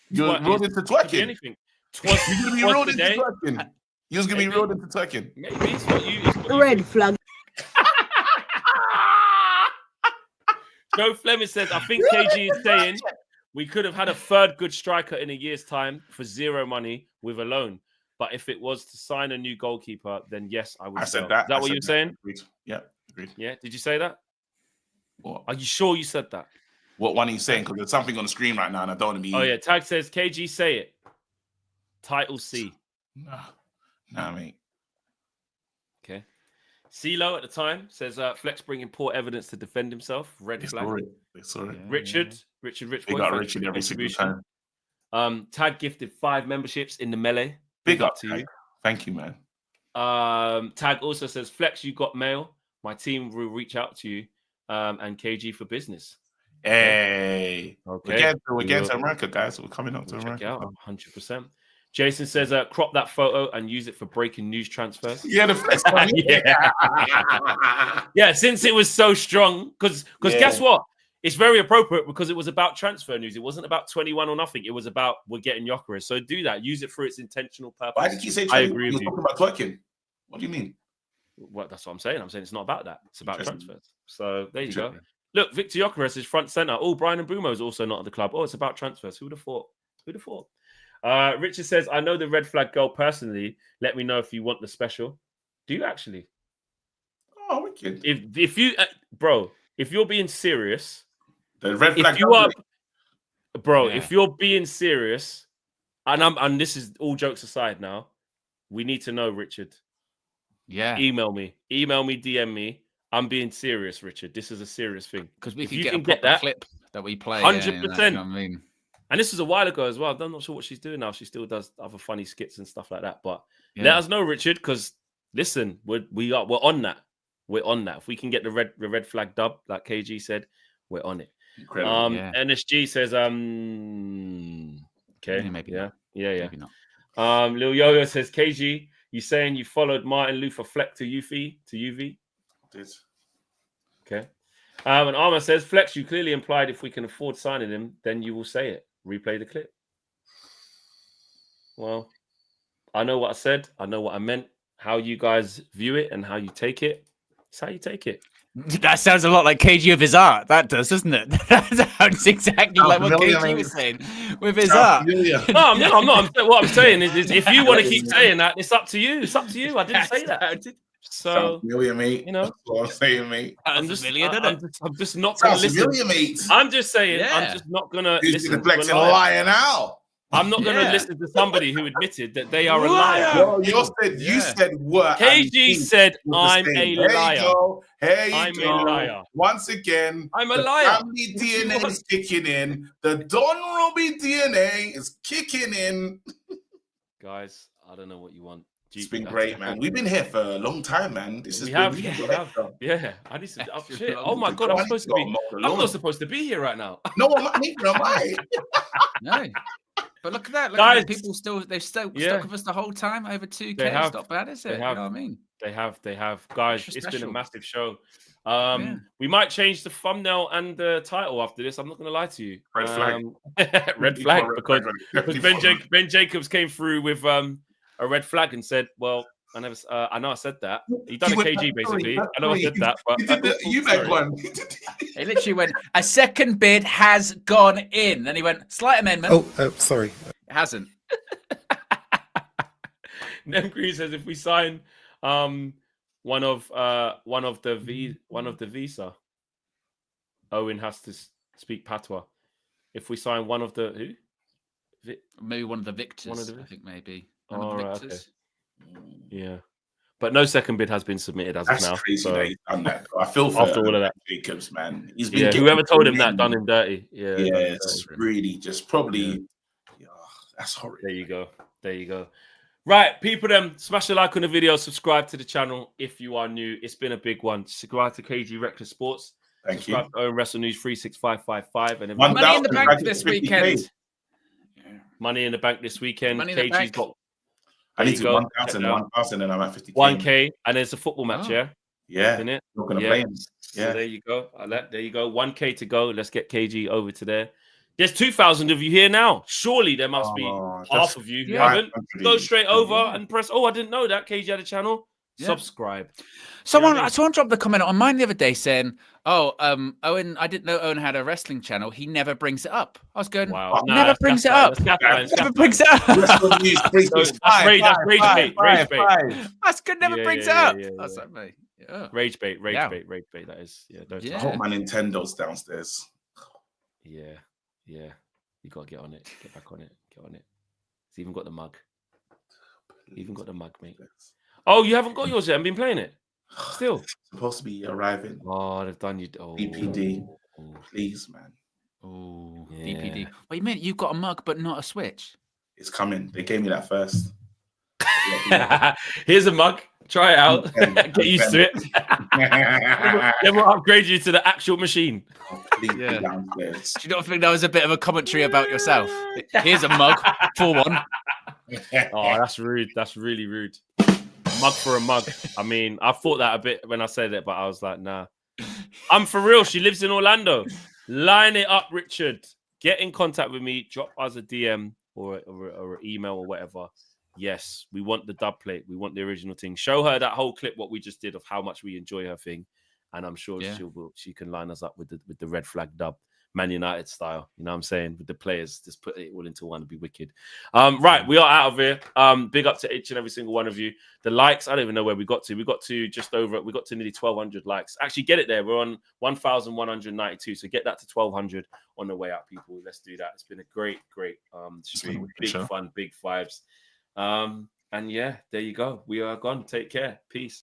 B: You're reeled into twerking.
A: Anything.
B: You're going to be reeled into twerking. You're going to be reeled into twerking.
A: Maybe it's what you
F: Red flag.
A: Joe Fleming says, I think KG is saying we could have had a third good striker in a year's time for zero money with a loan. But if it was to sign a new goalkeeper, then yes, I would.
B: I said that.
A: Is that what you're saying?
B: Agreed. Yeah, agreed.
A: Yeah. Did you say that?
B: What?
A: Are you sure you said that?
B: What one are you saying? Because there's something on the screen right now and I don't want to be.
A: Oh, yeah. Tag says, KG, say it. Title C.
B: Nah, mate.
A: Okay. CeeLo at the time says, Flex bringing poor evidence to defend himself. Red flag.
B: Sorry.
A: Richard.
B: They got Richard every single time.
A: Tag gifted 5 memberships in the melee.
B: Big up to you. Thank you, man.
A: Tag also says, Flex, you got mail. My team will reach out to you and KG for business.
B: Hey.
A: Okay.
B: We're getting to America, guys. We're coming up to America.
A: Check out 100%. Jason says, crop that photo and use it for breaking news transfers.
B: Yeah, the Flex one.
A: Yeah, since it was so strong. Because guess what? It's very appropriate because it was about transfer news. It wasn't about 21 or nothing. It was about we're getting Gyokeres. So do that. Use it for its intentional purpose.
B: Why did you say 21?
A: I agree with you.
B: Talking about twerking. What do you mean?
A: Well, that's what I'm saying. I'm saying it's not about that. It's about transfers. So there you go. Look, Victor Gyokeres is front center. Oh, Brian Mbeumo is also not at the club. Oh, it's about transfers. Who would have thought? Who'd have thought? Richard says, I know the red flag girl personally. Let me know if you want the special. Do you actually?
B: Oh, wicked.
A: If you, bro, if you're being serious,
B: the red flag.
A: If you are, bro, if you're being serious, and this is all jokes aside now, we need to know, Richard.
C: Yeah.
A: Email me, DM me. I'm being serious, Richard. This is a serious thing.
C: Because we can get that clip that we play.
A: 100%.
C: You know what I mean?
A: And this was a while ago as well. I'm not sure what she's doing now. She still does other funny skits and stuff like that. But let us know, Richard, because listen, we're on that. We're on that. If we can get the red flag dub, like KG said, we're on it.
B: Incredible.
A: NSG says, okay,
C: maybe
A: not.
C: Maybe not.
A: Lil Yo-Yo says, KG, you saying you followed Martin Luther Fleck to UV?
B: Did.
A: Okay. And Armour says, Flex, you clearly implied if we can afford signing him, then you will say it. Replay the clip. Well, I know what I said. I know what I meant. How you guys view it and how you take it. It's how you take it.
C: That sounds a lot like KG of his art. That does, doesn't it? That sounds exactly like what KG was saying with his art.
A: No, I'm not. What I'm saying is if you want to keep saying that, it's up to you. It's up to you. I didn't say that. So,
B: familiar, mate.
A: You know,
B: that's what I'm saying, mate.
A: I'm just not going to listen.
B: Familiar, mate.
A: I'm just saying, I'm just not going to listen.
B: Deflecting a liar now.
A: I'm not going to
C: Yeah.
A: listen to somebody who admitted that they are a liar.
B: Yo, you said what?
A: KG said, I'm a
B: There
A: liar.
B: you go. Here you
A: I'm
B: go.
A: a liar.
B: Once again,
A: I'm a
B: the
A: liar.
B: family
A: What do you
B: DNA
A: want?
B: is kicking in. The Don Robbie DNA is kicking in.
A: Guys, I don't know what you want.
B: It's been great, man. We've been here for a long time, man. This
A: We
B: has
A: have.
B: been
A: Yeah. I need to. Oh, shit.
C: long
A: Oh my
C: time.
A: God, I'm supposed to be. I'm
B: alone.
A: not supposed to be here right now.
B: No, I'm not. Neither am I.
C: No. But look at that. Look
A: Guys,
C: at that. People they've stuck with us the whole time, over 2K.
A: They have.
C: It's not bad, is it?
A: They have.
C: You know what I mean?
A: They have. Guys,
C: Extra
A: it's been a
C: special.
A: massive show.
C: Yeah.
A: We might change the thumbnail and the title after this. I'm not going to lie to you.
B: Red flag.
A: Red flag, because Ben Jacobs came through with a red flag and said, "Well, I know I said that. He done a KG basically. I know I said that, but
B: He did the UMAG one.
C: He literally went, a second bid has gone in. Then he went, slight amendment.
H: Oh, sorry.
C: It hasn't.
A: Nem Green says if we sign one of the visa, Owen has to speak patois. If we sign one of the
C: Maybe one of the victors. I think maybe. One of the victors.
A: Okay. Yeah. But no second bid has been submitted as
B: That's
A: of now.
B: crazy
A: So
B: that he's done that. I feel for
A: after all of that,
B: Jacobs, man. He's been
A: whoever told him that done him dirty. Yeah,
B: it's really just probably. Yeah, that's horrible.
A: There you go. Right, people, smash a like on the video, subscribe to the channel if you are new. It's been a big one. Subscribe to KG Reckless Sports.
B: Thank you.
A: Subscribe to Owen Wrestle News 36555. And
C: Money in the bank this weekend.
A: Money in the bank this weekend.
C: Money in the
A: KG's
C: bank.
A: got.
B: I need to 1,000, and I'm at 50K.
A: 1K, and there's a football match,
C: Oh.
A: yeah?
B: Yeah.
A: Isn't it?
B: Not gonna play him.
A: So
B: Yeah.
A: there you go. There you go. 1K to go. Let's get KG over to there. There's 2,000 of you here now. Surely there must be half of you who haven't. Go straight over and press. Oh, I didn't know that KG had a channel.
C: Yeah.
A: Subscribe.
C: Someone dropped the comment on mine the other day saying, "Oh, Owen, I didn't know Owen had a wrestling channel. He never brings it up." I was going,
A: Wow.
C: never brings it up. Never brings it up.
B: That's
A: rage bait.
C: That's good. Never brings it up. That's like me. Yeah.
A: Rage bait. That is. Yeah. Don't
B: I hope my Nintendo's downstairs.
A: Yeah. You gotta get on it. Get back on it. Get on it. It's even got the mug. Mate. Oh, you haven't got yours yet and been playing it? Still?
B: It's supposed to be arriving.
A: Oh, they've done you. Oh.
B: DPD. Please, man.
C: Oh,
A: Yeah.
C: DPD. What you mean? You've got a mug, but not a Switch?
B: It's coming. They gave me that first.
A: Here's a mug. Try it out. Get used to it. Then we'll upgrade you to the actual machine.
C: Yeah. Do you not think that was a bit of a commentary about yourself? Here's a mug for one.
A: Oh, that's rude. That's really rude. Mug for a mug. I mean, I thought that a bit when I said it, but I was like, nah. I'm for real. She lives in Orlando. Line it up, Richard. Get in contact with me. Drop us a DM or an email or whatever. Yes, we want the dub plate. We want the original thing. Show her that whole clip, what we just did of how much we enjoy her thing. And I'm sure she can line us up with the red flag dub, Man United style. You know what I'm saying? With the players, just put it all into one to be wicked. Right, we are out of here. Big up to each and every single one of you. The likes, I don't even know where we got to. We got to nearly 1,200 likes. Actually, get it there. We're on 1,192. So get that to 1,200 on the way out, people. Let's do that. It's been a great stream. Big fun, big vibes. And yeah, there you go. We are gone. Take care. Peace.